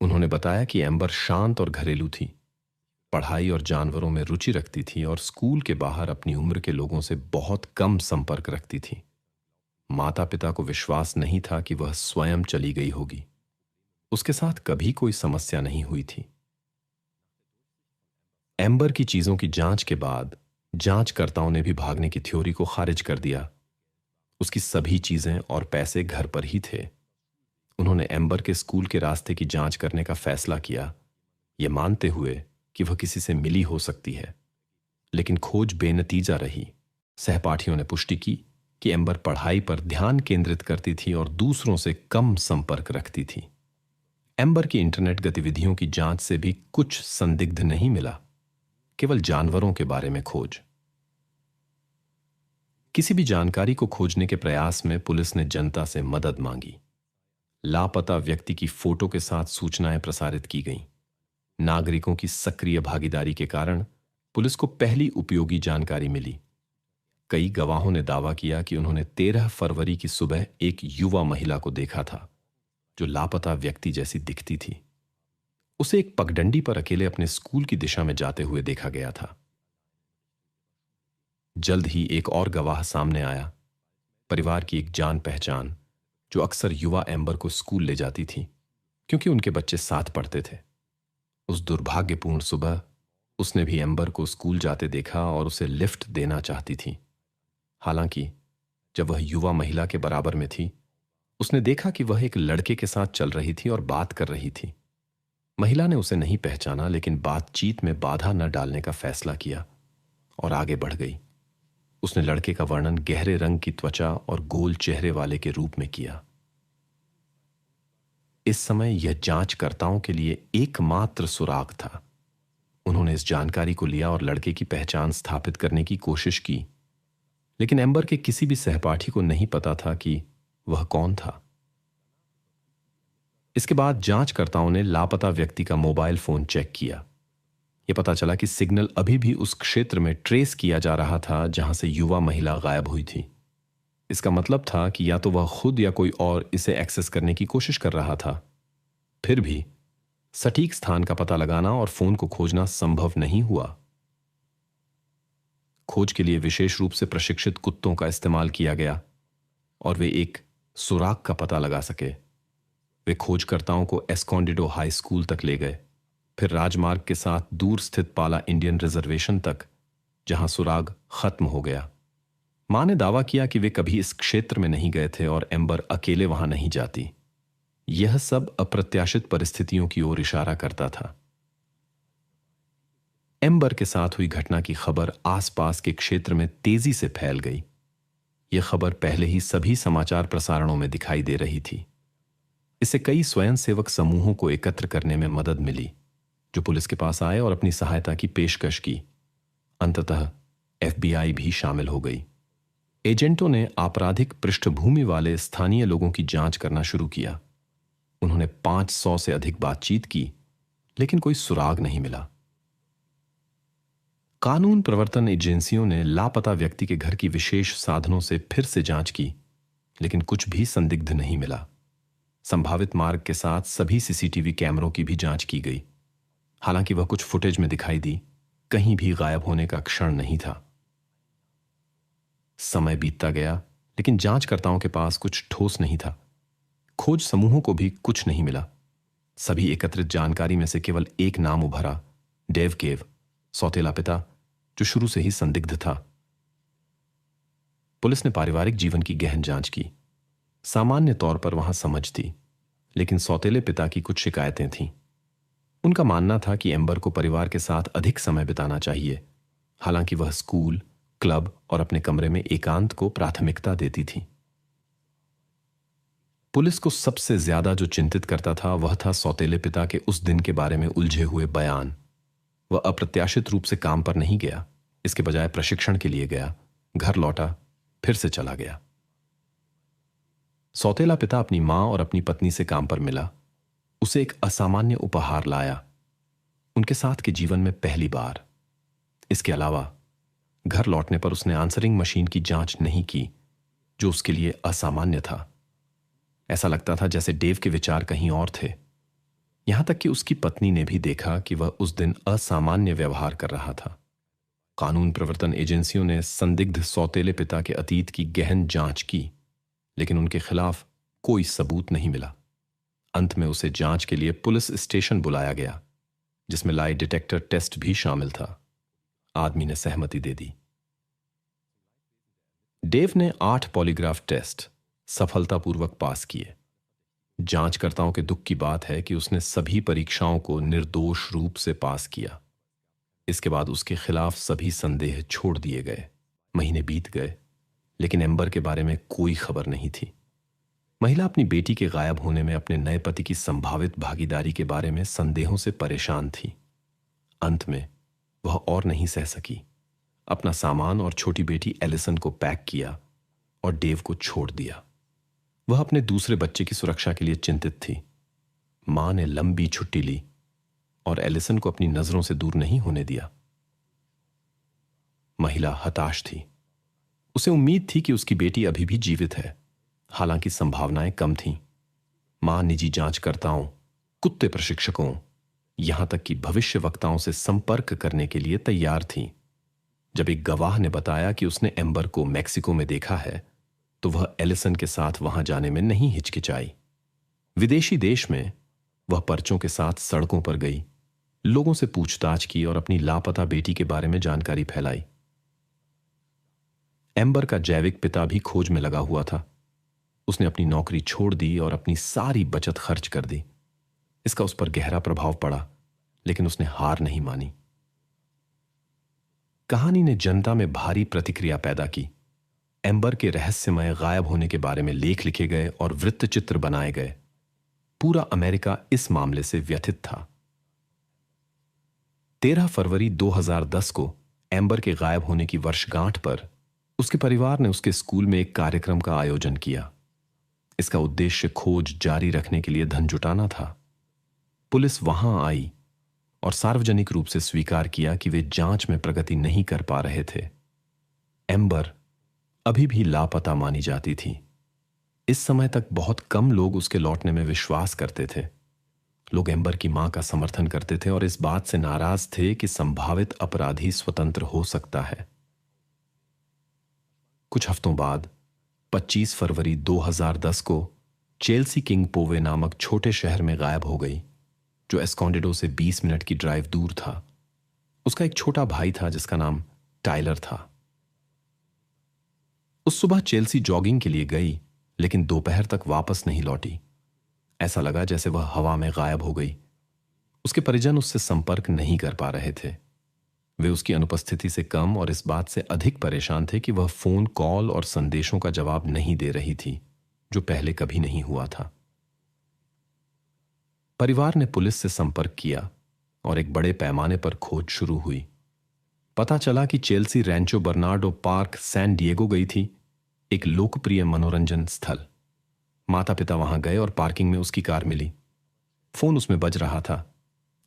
उन्होंने बताया कि एम्बर शांत और घरेलू थी, पढ़ाई और जानवरों में रुचि रखती थी और स्कूल के बाहर अपनी उम्र के लोगों से बहुत कम संपर्क रखती थी। माता पिता को विश्वास नहीं था कि वह स्वयं चली गई होगी। उसके साथ कभी कोई समस्या नहीं हुई थी। एम्बर की चीजों की जांच के बाद जांचकर्ताओं ने भी भागने की थ्योरी को खारिज कर दिया। उसकी सभी चीजें और पैसे घर पर ही थे। उन्होंने एम्बर के स्कूल के रास्ते की जांच करने का फैसला किया, यह मानते हुए कि वह किसी से मिली हो सकती है। लेकिन खोज बेनतीजा रही। सहपाठियों ने पुष्टि की कि एम्बर पढ़ाई पर ध्यान केंद्रित करती थी और दूसरों से कम संपर्क रखती थी। एम्बर की इंटरनेट गतिविधियों की जांच से भी कुछ संदिग्ध नहीं मिला, केवल जानवरों के बारे में खोज। किसी भी जानकारी को खोजने के प्रयास में पुलिस ने जनता से मदद मांगी। लापता व्यक्ति की फोटो के साथ सूचनाएं प्रसारित की गईं। नागरिकों की सक्रिय भागीदारी के कारण पुलिस को पहली उपयोगी जानकारी मिली। कई गवाहों ने दावा किया कि उन्होंने 13 फरवरी की सुबह एक युवा महिला को देखा था जो लापता व्यक्ति जैसी दिखती थी। उसे एक पगडंडी पर अकेले अपने स्कूल की दिशा में जाते हुए देखा गया था। जल्द ही एक और गवाह सामने आया, परिवार की एक जान पहचान जो अक्सर युवा एम्बर को स्कूल ले जाती थी क्योंकि उनके बच्चे साथ पढ़ते थे। उस दुर्भाग्यपूर्ण सुबह उसने भी एम्बर को स्कूल जाते देखा और उसे लिफ्ट देना चाहती थी। हालांकि जब वह युवा महिला के बराबर में थी, उसने देखा कि वह एक लड़के के साथ चल रही थी और बात कर रही थी। महिला ने उसे नहीं पहचाना, लेकिन बातचीत में बाधा न डालने का फैसला किया और आगे बढ़ गई। उसने लड़के का वर्णन गहरे रंग की त्वचा और गोल चेहरे वाले के रूप में किया। इस समय यह जांचकर्ताओं के लिए एकमात्र सुराग था। उन्होंने इस जानकारी को लिया और लड़के की पहचान स्थापित करने की कोशिश की, लेकिन एम्बर के किसी भी सहपाठी को नहीं पता था कि वह कौन था। इसके बाद जांचकर्ताओं ने लापता व्यक्ति का मोबाइल फोन चेक किया। यह पता चला कि सिग्नल अभी भी उस क्षेत्र में ट्रेस किया जा रहा था जहां से युवा महिला गायब हुई थी। इसका मतलब था कि या तो वह खुद या कोई और इसे एक्सेस करने की कोशिश कर रहा था। फिर भी सटीक स्थान का पता लगाना और फोन को खोजना संभव नहीं हुआ। खोज के लिए विशेष रूप से प्रशिक्षित कुत्तों का इस्तेमाल किया गया और वे एक सुराग का पता लगा सके। वे खोजकर्ताओं को एस्कॉन्डिडो हाई स्कूल तक ले गए, फिर राजमार्ग के साथ दूर स्थित पाला इंडियन रिजर्वेशन तक, जहां सुराग खत्म हो गया। मां ने दावा किया कि वे कभी इस क्षेत्र में नहीं गए थे और एम्बर अकेले वहां नहीं जाती। यह सब अप्रत्याशित परिस्थितियों की ओर इशारा करता था। एम्बर के साथ हुई घटना की खबर आसपास के क्षेत्र में तेजी से फैल गई। यह खबर पहले ही सभी समाचार प्रसारणों में दिखाई दे रही थी। इससे कई स्वयंसेवक समूहों को एकत्र करने में मदद मिली, जो पुलिस के पास आए और अपनी सहायता की पेशकश की। अंततः एफबीआई भी शामिल हो गई। एजेंटों ने आपराधिक पृष्ठभूमि वाले स्थानीय लोगों की जांच करना शुरू किया। उन्होंने 500 से अधिक बातचीत की, लेकिन कोई सुराग नहीं मिला। कानून प्रवर्तन एजेंसियों ने लापता व्यक्ति के घर की विशेष साधनों से फिर से जांच की, लेकिन कुछ भी संदिग्ध नहीं मिला। संभावित मार्ग के साथ सभी सीसीटीवी कैमरों की भी जांच की गई। हालांकि वह कुछ फुटेज में दिखाई दी, कहीं भी गायब होने का क्षण नहीं था। समय बीतता गया, लेकिन जांचकर्ताओं के पास कुछ ठोस नहीं था। खोज समूहों को भी कुछ नहीं मिला। सभी एकत्रित जानकारी में से केवल एक नाम उभरा, डेव केव, सौतेला पिता, जो शुरू से ही संदिग्ध था। पुलिस ने पारिवारिक जीवन की गहन जांच की। सामान्य तौर पर वहां समझ थी, लेकिन सौतेले पिता की कुछ शिकायतें थीं। उनका मानना था कि एम्बर को परिवार के साथ अधिक समय बिताना चाहिए, हालांकि वह स्कूल, क्लब और अपने कमरे में एकांत को प्राथमिकता देती थी। पुलिस को सबसे ज्यादा जो चिंतित करता था वह था सौतेले पिता के उस दिन के बारे में उलझे हुए बयान। वह अप्रत्याशित रूप से काम पर नहीं गया, इसके बजाय प्रशिक्षण के लिए गया, घर लौटा, फिर से चला गया। सौतेला पिता अपनी मां और अपनी पत्नी से काम पर मिला, उसे एक असामान्य उपहार लाया, उनके साथ के जीवन में पहली बार। इसके अलावा घर लौटने पर उसने आंसरिंग मशीन की जांच नहीं की, जो उसके लिए असामान्य था। ऐसा लगता था जैसे डेव के विचार कहीं और थे। यहां तक कि उसकी पत्नी ने भी देखा कि वह उस दिन असामान्य व्यवहार कर रहा था। कानून प्रवर्तन एजेंसियों ने संदिग्ध सौतेले पिता के अतीत की गहन जांच की, लेकिन उनके खिलाफ कोई सबूत नहीं मिला। अंत में उसे जांच के लिए पुलिस स्टेशन बुलाया गया, जिसमें लाई डिटेक्टर टेस्ट भी शामिल था। आदमी ने सहमति दे दी। डेव ने 8 पॉलीग्राफ टेस्ट सफलतापूर्वक पास किए। जांचकर्ताओं के दुख की बात है कि उसने सभी परीक्षाओं को निर्दोष रूप से पास किया। इसके बाद उसके खिलाफ सभी संदेह छोड़ दिए गए। महीने बीत गए, लेकिन एम्बर के बारे में कोई खबर नहीं थी। महिला अपनी बेटी के गायब होने में अपने नए पति की संभावित भागीदारी के बारे में संदेहों से परेशान थी। अंत में वह और नहीं सह सकी, अपना सामान और छोटी बेटी एलिसन को पैक किया और डेव को छोड़ दिया। वह अपने दूसरे बच्चे की सुरक्षा के लिए चिंतित थी। मां ने लंबी छुट्टी ली और एलिसन को अपनी नजरों से दूर नहीं होने दिया। महिला हताश थी। उसे उम्मीद थी कि उसकी बेटी अभी भी जीवित है, हालांकि संभावनाएं कम थीं। मां निजी जांचकर्ताओं, कुत्ते प्रशिक्षकों, यहां तक कि भविष्यवक्ताओं से संपर्क करने के लिए तैयार थी। जब एक गवाह ने बताया कि उसने एम्बर को मैक्सिको में देखा है, तो वह एलिसन के साथ वहां जाने में नहीं हिचकिचाई। विदेशी देश में वह पर्चों के साथ सड़कों पर गई, लोगों से पूछताछ की और अपनी लापता बेटी के बारे में जानकारी फैलाई। एम्बर का जैविक पिता भी खोज में लगा हुआ था। उसने अपनी नौकरी छोड़ दी और अपनी सारी बचत खर्च कर दी। इसका उस पर गहरा प्रभाव पड़ा, लेकिन उसने हार नहीं मानी। कहानी ने जनता में भारी प्रतिक्रिया पैदा की। एम्बर के रहस्यमय गायब होने के बारे में लेख लिखे गए और वृत्तचित्र बनाए गए। पूरा अमेरिका इस मामले से व्यथित था। 13 फरवरी 2010 को एम्बर के गायब होने की वर्षगांठ पर उसके परिवार ने उसके स्कूल में एक कार्यक्रम का आयोजन किया। इसका उद्देश्य खोज जारी रखने के लिए धन जुटाना था। पुलिस वहां आई और सार्वजनिक रूप से स्वीकार किया कि वे जांच में प्रगति नहीं कर पा रहे थे। एम्बर अभी भी लापता मानी जाती थी। इस समय तक बहुत कम लोग उसके लौटने में विश्वास करते थे। लोग एम्बर की मां का समर्थन करते थे और इस बात से नाराज थे कि संभावित अपराधी स्वतंत्र हो सकता है। कुछ हफ्तों बाद 25 फरवरी 2010 को चेल्सी किंग पोवे नामक छोटे शहर में गायब हो गई, जो एस्कॉन्डिडो से 20 मिनट की ड्राइव दूर था। उसका एक छोटा भाई था जिसका नाम टाइलर था। उस सुबह चेल्सी जॉगिंग के लिए गई, लेकिन दोपहर तक वापस नहीं लौटी। ऐसा लगा जैसे वह हवा में गायब हो गई। उसके परिजन उससे संपर्क नहीं कर पा रहे थे। वे उसकी अनुपस्थिति से कम और इस बात से अधिक परेशान थे कि वह फोन कॉल और संदेशों का जवाब नहीं दे रही थी, जो पहले कभी नहीं हुआ था। परिवार ने पुलिस से संपर्क किया और एक बड़े पैमाने पर खोज शुरू हुई। पता चला कि चेल्सी रैंचो बर्नार्डो पार्क सैन डिएगो गई थी, एक लोकप्रिय मनोरंजन स्थल। माता पिता वहां गए और पार्किंग में उसकी कार मिली। फोन उसमें बज रहा था,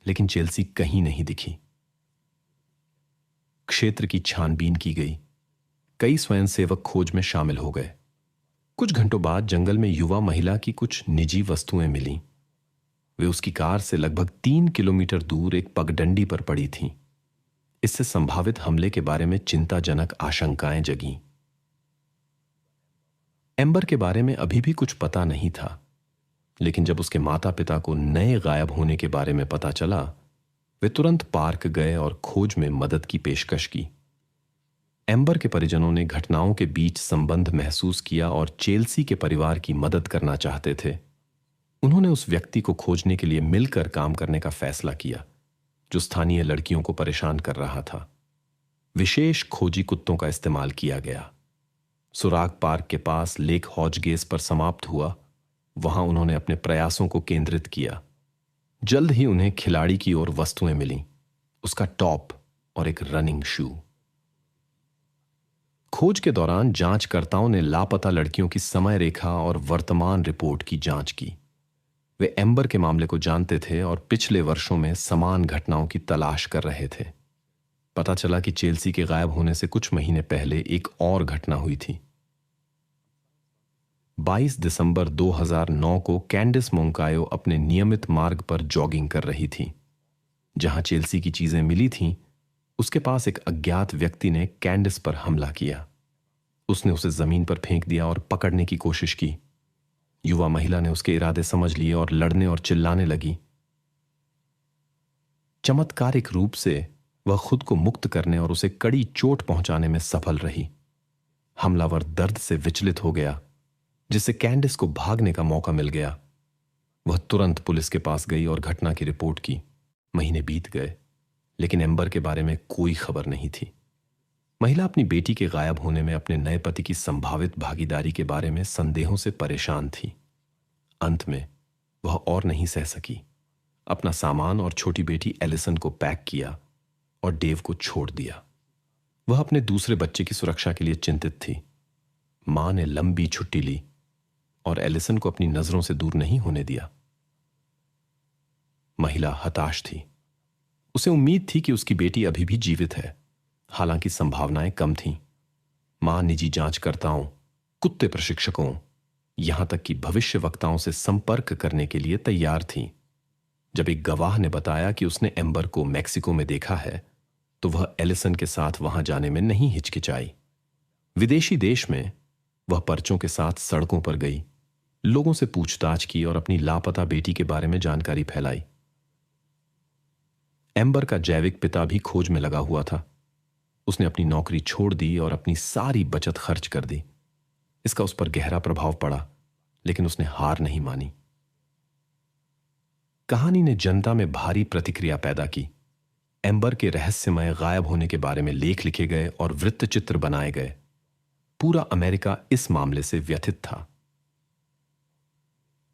लेकिन चेल्सी कहीं नहीं दिखी। क्षेत्र की छानबीन की गई। कई स्वयंसेवक खोज में शामिल हो गए। कुछ घंटों बाद जंगल में युवा महिला की कुछ निजी वस्तुएं मिलीं। वे उसकी कार से लगभग 3 किलोमीटर दूर एक पगडंडी पर पड़ी थीं। इससे संभावित हमले के बारे में चिंताजनक आशंकाएं जगीं। एम्बर के बारे में अभी भी कुछ पता नहीं था, लेकिन जब उसके माता पिता को नए गायब होने के बारे में पता चला, वे तुरंत पार्क गए और खोज में मदद की पेशकश की। एम्बर के परिजनों ने घटनाओं के बीच संबंध महसूस किया और चेल्सी के परिवार की मदद करना चाहते थे। उन्होंने उस व्यक्ति को खोजने के लिए मिलकर काम करने का फैसला किया, जो स्थानीय लड़कियों को परेशान कर रहा था। विशेष खोजी कुत्तों का इस्तेमाल किया गया। सुराग पार्क के पास लेक हॉजगेस पर समाप्त हुआ। वहां उन्होंने अपने प्रयासों को केंद्रित किया। जल्द ही उन्हें खिलाड़ी की ओर वस्तुएं मिलीं, उसका टॉप और एक रनिंग शू। खोज के दौरान जांचकर्ताओं ने लापता लड़कियों की समय रेखा और वर्तमान रिपोर्ट की जांच की। वे एम्बर के मामले को जानते थे और पिछले वर्षों में समान घटनाओं की तलाश कर रहे थे। पता चला कि चेल्सी के गायब होने से कुछ महीने पहले एक और घटना हुई थी। 22 दिसंबर 2009 को कैंडिस मोंकायो अपने नियमित मार्ग पर जॉगिंग कर रही थी। जहां चेल्सी की चीजें मिली थीं, उसके पास एक अज्ञात व्यक्ति ने कैंडिस पर हमला किया। उसने उसे जमीन पर फेंक दिया और पकड़ने की कोशिश की। युवा महिला ने उसके इरादे समझ लिए और लड़ने और चिल्लाने लगी। चमत्कारिक रूप से वह खुद को मुक्त करने और उसे कड़ी चोट पहुंचाने में सफल रही। हमलावर दर्द से विचलित हो गया, जिससे कैंडिस को भागने का मौका मिल गया। वह तुरंत पुलिस के पास गई और घटना की रिपोर्ट की। महीने बीत गए, लेकिन एम्बर के बारे में कोई खबर नहीं थी। महिला अपनी बेटी के गायब होने में अपने नए पति की संभावित भागीदारी के बारे में संदेहों से परेशान थी। अंत में वह और नहीं सह सकी, अपना सामान और छोटी बेटी एलिसन को पैक किया और डेव को छोड़ दिया। वह अपने दूसरे बच्चे की सुरक्षा के लिए चिंतित थी। मां ने लंबी छुट्टी ली और एलिसन को अपनी नजरों से दूर नहीं होने दिया। महिला हताश थी। उसे उम्मीद थी कि उसकी बेटी अभी भी जीवित है, हालांकि संभावनाएं कम थीं। मां निजी जांचकर्ताओं, कुत्ते प्रशिक्षकों, यहां तक कि भविष्यवक्ताओं से संपर्क करने के लिए तैयार थी। जब एक गवाह ने बताया कि उसने एम्बर को मैक्सिको में देखा है, तो वह एलिसन के साथ वहां जाने में नहीं हिचकिचाई। विदेशी देश में वह पर्चों के साथ सड़कों पर गई, लोगों से पूछताछ की और अपनी लापता बेटी के बारे में जानकारी फैलाई। एम्बर का जैविक पिता भी खोज में लगा हुआ था। उसने अपनी नौकरी छोड़ दी और अपनी सारी बचत खर्च कर दी। इसका उस पर गहरा प्रभाव पड़ा, लेकिन उसने हार नहीं मानी। कहानी ने जनता में भारी प्रतिक्रिया पैदा की। एम्बर के रहस्यमय गायब होने के बारे में लेख लिखे गए और वृत्तचित्र बनाए गए। पूरा अमेरिका इस मामले से व्यथित था।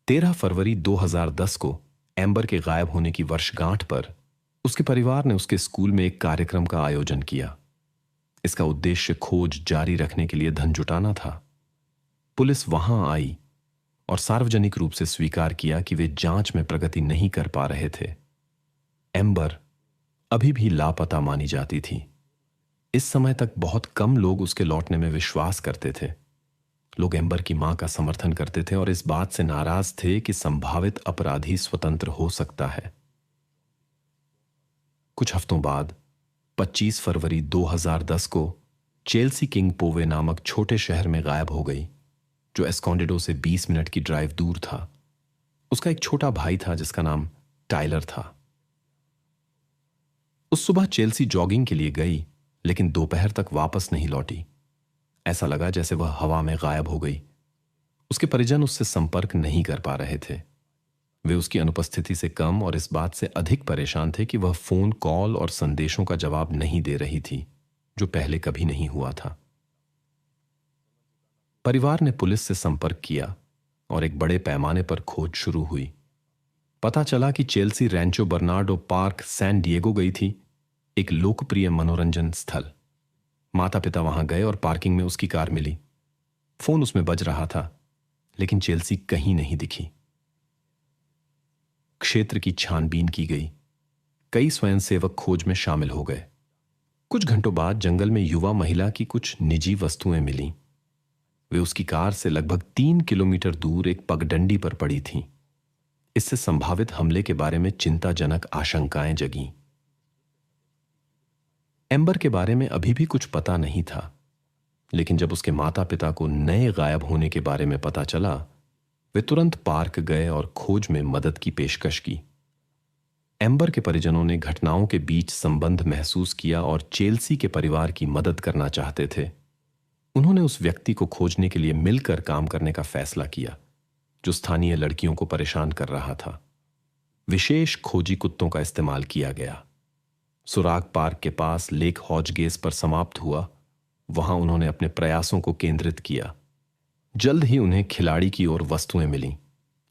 13 फरवरी 2010 को एम्बर के गायब होने की वर्षगांठ पर उसके परिवार ने उसके स्कूल में एक कार्यक्रम का आयोजन किया। इसका उद्देश्य खोज जारी रखने के लिए धन जुटाना था। पुलिस वहां आई और सार्वजनिक रूप से स्वीकार किया कि वे जांच में प्रगति नहीं कर पा रहे थे। एम्बर अभी भी लापता मानी जाती थी। इस समय तक बहुत कम लोग उसके लौटने में विश्वास करते थे। लोग एम्बर की मां का समर्थन करते थे और इस बात से नाराज थे कि संभावित अपराधी स्वतंत्र हो सकता है। कुछ हफ्तों बाद 25 फरवरी 2010 को चेल्सी किंग पोवे नामक छोटे शहर में गायब हो गई, जो एस्कॉन्डिडो से 20 मिनट की ड्राइव दूर था। उसका एक छोटा भाई था जिसका नाम टाइलर था। उस सुबह चेल्सी जॉगिंग के लिए गई, लेकिन दोपहर तक वापस नहीं लौटी। ऐसा लगा जैसे वह हवा में गायब हो गई। उसके परिजन उससे संपर्क नहीं कर पा रहे थे। वे उसकी अनुपस्थिति से कम और इस बात से अधिक परेशान थे कि वह फोन कॉल और संदेशों का जवाब नहीं दे रही थी, जो पहले कभी नहीं हुआ था। परिवार ने पुलिस से संपर्क किया और एक बड़े पैमाने पर खोज शुरू हुई। पता चला कि चेल्सी रैंचो बर्नार्डो पार्क सैन डिएगो गई थी, एक लोकप्रिय मनोरंजन स्थल। माता पिता वहां गए और पार्किंग में उसकी कार मिली। फोन उसमें बज रहा था, लेकिन चेल्सी कहीं नहीं दिखी। क्षेत्र की छानबीन की गई। कई स्वयंसेवक खोज में शामिल हो गए। कुछ घंटों बाद जंगल में युवा महिला की कुछ निजी वस्तुएं मिलीं। वे उसकी कार से लगभग 3 किलोमीटर दूर एक पगडंडी पर पड़ी थीं। इससे संभावित हमले के बारे में चिंताजनक आशंकाएं जगीं। एम्बर के बारे में अभी भी कुछ पता नहीं था, लेकिन जब उसके माता पिता को नए गायब होने के बारे में पता चला, वे तुरंत पार्क गए और खोज में मदद की पेशकश की। एम्बर के परिजनों ने घटनाओं के बीच संबंध महसूस किया और चेल्सी के परिवार की मदद करना चाहते थे। उन्होंने उस व्यक्ति को खोजने के लिए मिलकर काम करने का फैसला किया, जो स्थानीय लड़कियों को परेशान कर रहा था। विशेष खोजी कुत्तों का इस्तेमाल किया गया। सुराग पार्क के पास लेक हॉजगेस पर समाप्त हुआ। वहां उन्होंने अपने प्रयासों को केंद्रित किया। जल्द ही उन्हें खिलाड़ी की ओर वस्तुएं मिलीं,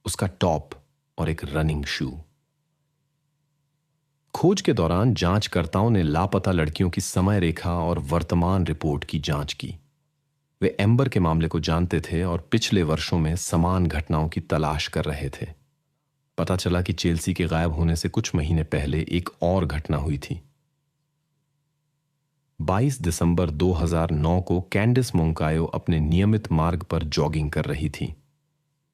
उसका टॉप और एक रनिंग शू। खोज के दौरान जांचकर्ताओं ने लापता लड़कियों की समय रेखा और वर्तमान रिपोर्ट की जांच की। वे एम्बर के मामले को जानते थे और पिछले वर्षों में समान घटनाओं की तलाश कर रहे थे। पता चला कि चेल्सी के गायब होने से कुछ महीने पहले एक और घटना हुई थी। 22 दिसंबर 2009 को कैंडिस मोंकायो अपने नियमित मार्ग पर जॉगिंग कर रही थी।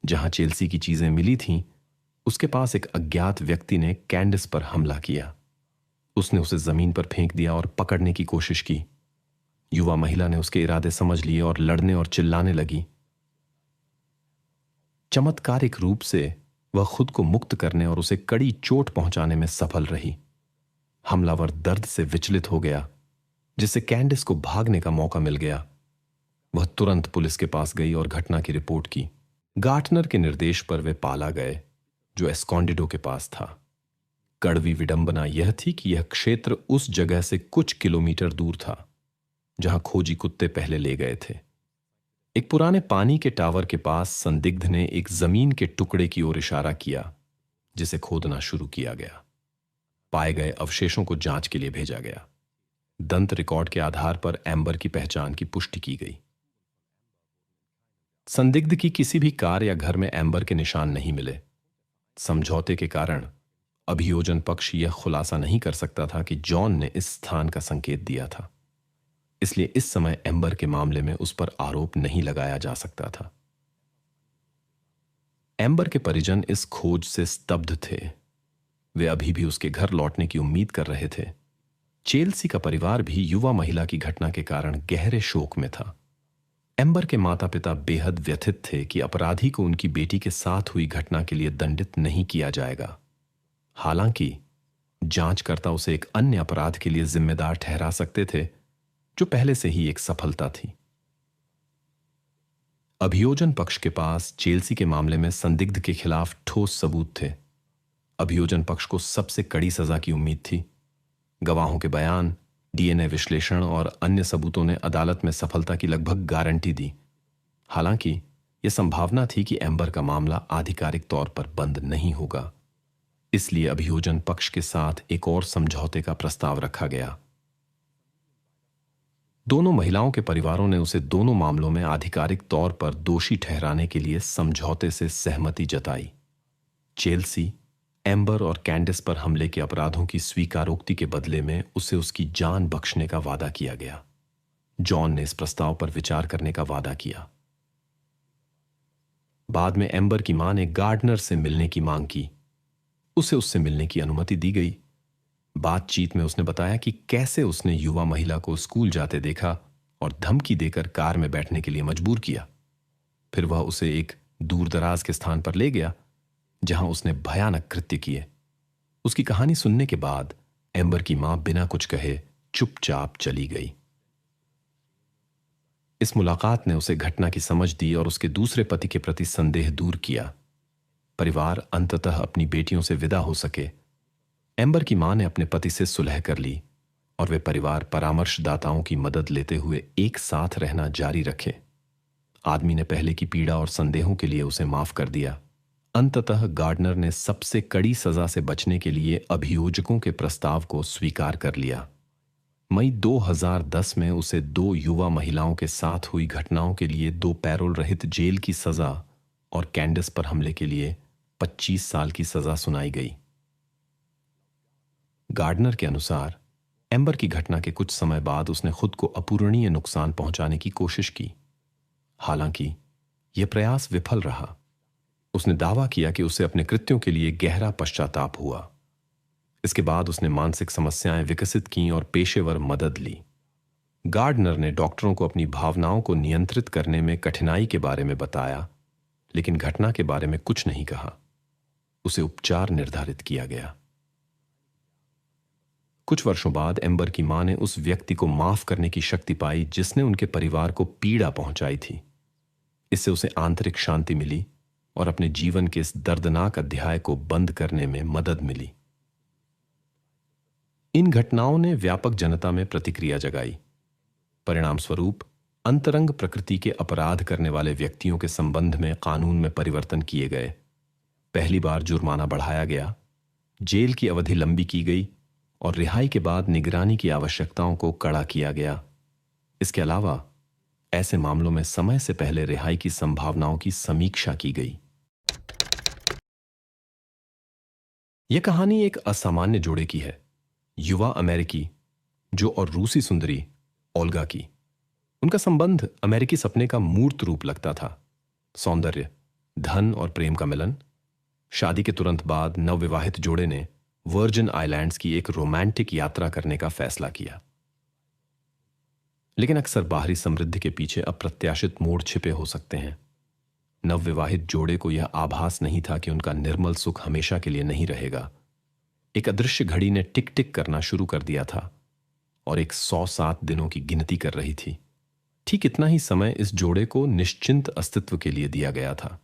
जहां चेल्सी की चीजें मिली थीं, उसके पास एक अज्ञात व्यक्ति ने कैंडिस पर हमला किया। उसने उसे जमीन पर फेंक दिया और पकड़ने की कोशिश की। युवा महिला ने उसके इरादे समझ लिए और लड़ने और चिल्लाने लगी। चमत्कारिक रूप से वह खुद को मुक्त करने और उसे कड़ी चोट पहुंचाने में सफल रही। हमलावर दर्द से विचलित हो गया, जिससे कैंडिस को भागने का मौका मिल गया। वह तुरंत पुलिस के पास गई और घटना की रिपोर्ट की। गार्टनर के निर्देश पर वे पाला गए, जो एस्कॉन्डिडो के पास था। कड़वी विडंबना यह थी कि यह क्षेत्र उस जगह से कुछ किलोमीटर दूर था। जहां खोजी कुत्ते पहले ले गए थे। एक पुराने पानी के टावर के पास संदिग्ध ने एक जमीन के टुकड़े की ओर इशारा किया, जिसे खोदना शुरू किया गया। पाए गए अवशेषों को जांच के लिए भेजा गया। दंत रिकॉर्ड के आधार पर एम्बर की पहचान की पुष्टि की गई। संदिग्ध की किसी भी कार या घर में एम्बर के निशान नहीं मिले। समझौते के कारण अभियोजन पक्ष यह खुलासा नहीं कर सकता था कि जॉन ने इस स्थान का संकेत दिया था, इसलिए इस समय एम्बर के मामले में उस पर आरोप नहीं लगाया जा सकता था। एम्बर के परिजन इस खोज से स्तब्ध थे। वे अभी भी उसके घर लौटने की उम्मीद कर रहे थे। चेल्सी का परिवार भी युवा महिला की घटना के कारण गहरे शोक में था। एम्बर के माता पिता बेहद व्यथित थे कि अपराधी को उनकी बेटी के साथ हुई घटना के लिए दंडित नहीं किया जाएगा। हालांकि जांचकर्ता उसे एक अन्य अपराध के लिए जिम्मेदार ठहरा सकते थे, जो पहले से ही एक सफलता थी। अभियोजन पक्ष के पास चेल्सी के मामले में संदिग्ध के खिलाफ ठोस सबूत थे। अभियोजन पक्ष को सबसे कड़ी सजा की उम्मीद थी। गवाहों के बयान, डीएनए विश्लेषण और अन्य सबूतों ने अदालत में सफलता की लगभग गारंटी दी। हालांकि यह संभावना थी कि एम्बर का मामला आधिकारिक तौर पर बंद नहीं होगा। इसलिए अभियोजन पक्ष के साथ एक और समझौते का प्रस्ताव रखा गया। दोनों महिलाओं के परिवारों ने उसे दोनों मामलों में आधिकारिक तौर पर दोषी ठहराने के लिए समझौते से सहमति जताई। चेल्सी, एम्बर और कैंडिस पर हमले के अपराधों की स्वीकारोक्ति के बदले में उसे उसकी जान बख्शने का वादा किया गया। जॉन ने इस प्रस्ताव पर विचार करने का वादा किया। बाद में एम्बर की मां ने गार्डनर से मिलने की मांग की। उसे उससे मिलने की अनुमति दी गई। बातचीत में उसने बताया कि कैसे उसने युवा महिला को स्कूल जाते देखा और धमकी देकर कार में बैठने के लिए मजबूर किया। फिर वह उसे एक दूरदराज के स्थान पर ले गया जहां उसने भयानक कृत्य किए। उसकी कहानी सुनने के बाद एम्बर की मां बिना कुछ कहे चुपचाप चली गई। इस मुलाकात ने उसे घटना की समझ दी और उसके दूसरे पति के प्रति संदेह दूर किया। परिवार अंततः अपनी बेटियों से विदा हो सके। एम्बर की मां ने अपने पति से सुलह कर ली और वे परिवार परामर्शदाताओं की मदद लेते हुए एक साथ रहना जारी रखे। आदमी ने पहले की पीड़ा और संदेहों के लिए उसे माफ कर दिया। अंततः गार्डनर ने सबसे कड़ी सजा से बचने के लिए अभियोजकों के प्रस्ताव को स्वीकार कर लिया। मई 2010 में उसे 2 युवा महिलाओं के साथ हुई घटनाओं के लिए 2 पैरोल रहित जेल की सजा और कैंडिस पर हमले के लिए 25 साल की सजा सुनाई गई। गार्डनर के अनुसार एम्बर की घटना के कुछ समय बाद उसने खुद को अपूरणीय नुकसान पहुंचाने की कोशिश की। हालांकि यह प्रयास विफल रहा। उसने दावा किया कि उसे अपने कृत्यों के लिए गहरा पश्चाताप हुआ। इसके बाद उसने मानसिक समस्याएं विकसित की और पेशेवर मदद ली। गार्डनर ने डॉक्टरों को अपनी भावनाओं को नियंत्रित करने में कठिनाई के बारे में बताया, लेकिन घटना के बारे में कुछ नहीं कहा। उसे उपचार निर्धारित किया गया। कुछ वर्षों बाद एम्बर की मां ने उस व्यक्ति को माफ करने की शक्ति पाई जिसने उनके परिवार को पीड़ा पहुंचाई थी। इससे उसे आंतरिक शांति मिली और अपने जीवन के इस दर्दनाक अध्याय को बंद करने में मदद मिली। इन घटनाओं ने व्यापक जनता में प्रतिक्रिया जगाई। परिणाम स्वरूप अंतरंग प्रकृति के अपराध करने वाले व्यक्तियों के संबंध में कानून में परिवर्तन किए गए। पहली बार जुर्माना बढ़ाया गया, जेल की अवधि लंबी की गई और रिहाई के बाद निगरानी की आवश्यकताओं को कड़ा किया गया। इसके अलावा ऐसे मामलों में समय से पहले रिहाई की संभावनाओं की समीक्षा की गई। यह कहानी एक असामान्य जोड़े की है, युवा अमेरिकी जो और रूसी सुंदरी ओल्गा की। उनका संबंध अमेरिकी सपने का मूर्त रूप लगता था। सौंदर्य, धन और प्रेम का मिलन। शादी के तुरंत बाद नवविवाहित जोड़े ने वर्जिन आइलैंड्स की एक रोमांटिक यात्रा करने का फैसला किया। लेकिन अक्सर बाहरी समृद्धि के पीछे अप्रत्याशित मोड़ छिपे हो सकते हैं। नवविवाहित जोड़े को यह आभास नहीं था कि उनका निर्मल सुख हमेशा के लिए नहीं रहेगा। एक अदृश्य घड़ी ने टिक टिक करना शुरू कर दिया था और एक 107 दिनों की गिनती कर रही थी। ठीक इतना ही समय इस जोड़े को निश्चिंत अस्तित्व के लिए दिया गया था।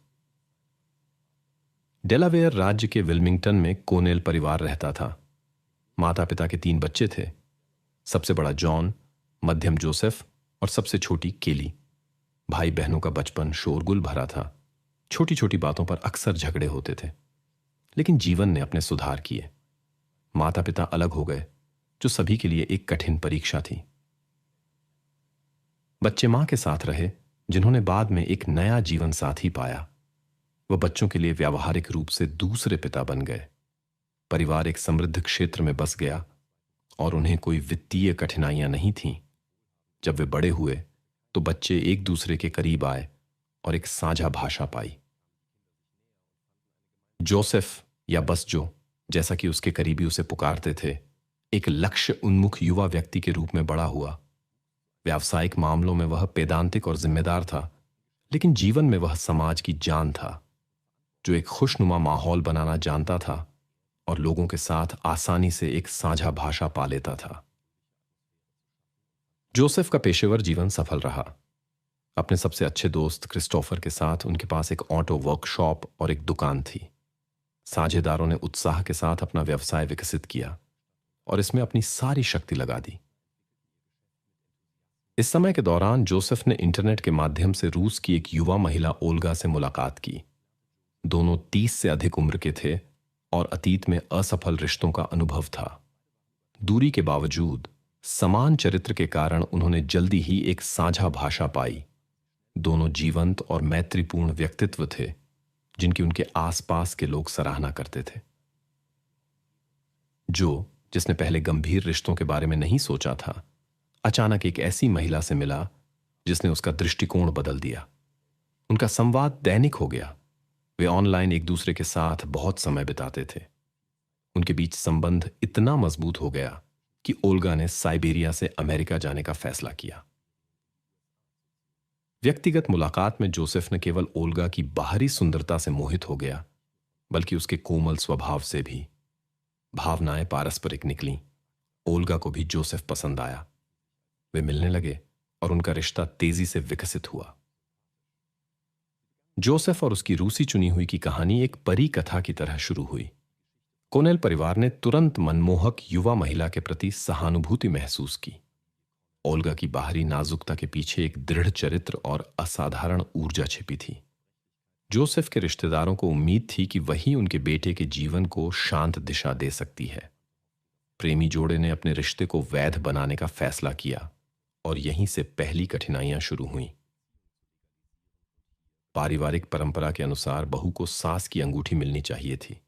डेलावेयर राज्य के विल्मिंगटन में कोनेल परिवार रहता था। माता पिता के 3 बच्चे थे। सबसे बड़ा जॉन मध्यम जोसेफ और सबसे छोटी केली। भाई बहनों का बचपन शोरगुल भरा था। छोटी छोटी बातों पर अक्सर झगड़े होते थे, लेकिन जीवन ने अपने सुधार किए। माता पिता अलग हो गए, जो सभी के लिए एक कठिन परीक्षा थी। बच्चे मां के साथ रहे, जिन्होंने बाद में एक नया जीवन साथी पाया। वह बच्चों के लिए व्यावहारिक रूप से दूसरे पिता बन गए। परिवार एक समृद्ध क्षेत्र में बस गया और उन्हें कोई वित्तीय कठिनाइयां नहीं थीं। जब वे बड़े हुए तो बच्चे एक दूसरे के करीब आए और एक साझा भाषा पाई। जोसेफ, या बस जो, जैसा कि उसके करीबी उसे पुकारते थे, एक लक्ष्य उन्मुख युवा व्यक्ति के रूप में बड़ा हुआ। व्यावसायिक मामलों में वह पेदांतिक और जिम्मेदार था, लेकिन जीवन में वह समाज की जान था, जो एक खुशनुमा माहौल बनाना जानता था और लोगों के साथ आसानी से एक साझा भाषा पा लेता था। जोसेफ का पेशेवर जीवन सफल रहा। अपने सबसे अच्छे दोस्त क्रिस्टोफर के साथ उनके पास एक ऑटो वर्कशॉप और एक दुकान थी। साझेदारों ने उत्साह के साथ अपना व्यवसाय विकसित किया और इसमें अपनी सारी शक्ति लगा दी। इस समय के दौरान जोसेफ ने इंटरनेट के माध्यम से रूस की एक युवा महिला ओल्गा से मुलाकात की। दोनों 30 से अधिक उम्र के थे और अतीत में असफल रिश्तों का अनुभव था। दूरी के बावजूद समान चरित्र के कारण उन्होंने जल्दी ही एक साझा भाषा पाई। दोनों जीवंत और मैत्रीपूर्ण व्यक्तित्व थे, जिनकी उनके आसपास के लोग सराहना करते थे। जिसने पहले गंभीर रिश्तों के बारे में नहीं सोचा था, अचानक एक ऐसी महिला से मिला जिसने उसका दृष्टिकोण बदल दिया। उनका संवाद दैनिक हो गया। वे ऑनलाइन एक दूसरे के साथ बहुत समय बिताते थे। उनके बीच संबंध इतना मजबूत हो गया कि ओल्गा ने साइबेरिया से अमेरिका जाने का फैसला किया। व्यक्तिगत मुलाकात में जोसेफ न केवल ओल्गा की बाहरी सुंदरता से मोहित हो गया, बल्कि उसके कोमल स्वभाव से भी। भावनाएं पारस्परिक निकलीं। ओल्गा को भी जोसेफ पसंद आया। वे मिलने लगे और उनका रिश्ता तेजी से विकसित हुआ। जोसेफ और उसकी रूसी चुनी हुई की कहानी एक परी कथा की तरह शुरू हुई। कोनेल परिवार ने तुरंत मनमोहक युवा महिला के प्रति सहानुभूति महसूस की। ओल्गा की बाहरी नाजुकता के पीछे एक दृढ़ चरित्र और असाधारण ऊर्जा छिपी थी। जोसेफ के रिश्तेदारों को उम्मीद थी कि वही उनके बेटे के जीवन को शांत दिशा दे सकती है। प्रेमी जोड़े ने अपने रिश्ते को वैध बनाने का फैसला किया और यहीं से पहली कठिनाइयां शुरू हुईं। पारिवारिक परंपरा के अनुसार बहू को सास की अंगूठी मिलनी चाहिए थी।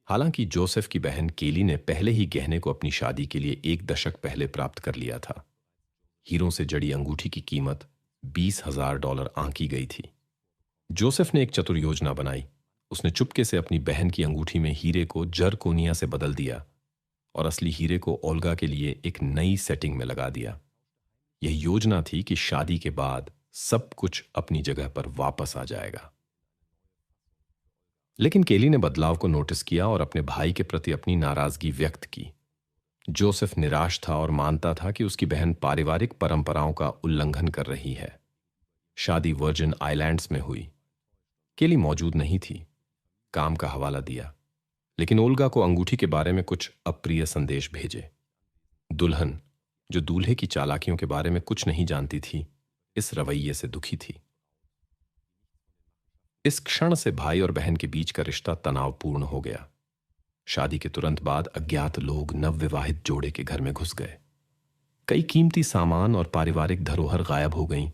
हालांकि जोसेफ की बहन केली ने पहले ही गहने को अपनी शादी के लिए 1 दशक पहले प्राप्त कर लिया था। हीरों से जड़ी अंगूठी की कीमत $20,000 आंकी गई थी। जोसेफ ने एक चतुर योजना बनाई। उसने चुपके से अपनी बहन की अंगूठी में हीरे को जरकोनिया से बदल दिया और असली हीरे को ओल्गा के लिए एक नई सेटिंग में लगा दिया। यह योजना थी कि शादी के बाद सब कुछ अपनी जगह पर वापस आ जाएगा। लेकिन केली ने बदलाव को नोटिस किया और अपने भाई के प्रति अपनी नाराजगी व्यक्त की। जोसेफ निराश था और मानता था कि उसकी बहन पारिवारिक परंपराओं का उल्लंघन कर रही है। शादी वर्जिन आइलैंड्स में हुई। केली मौजूद नहीं थी। काम का हवाला दिया, लेकिन ओल्गा को अंगूठी के बारे में कुछ अप्रिय संदेश भेजे। दुल्हन, जो दूल्हे की चालाकियों के बारे में कुछ नहीं जानती थी, इस रवैये से दुखी थी। इस क्षण से भाई और बहन के बीच का रिश्ता तनावपूर्ण हो गया। शादी के तुरंत बाद अज्ञात लोग नवविवाहित जोड़े के घर में घुस गए। कई कीमती सामान और पारिवारिक धरोहर गायब हो गईं,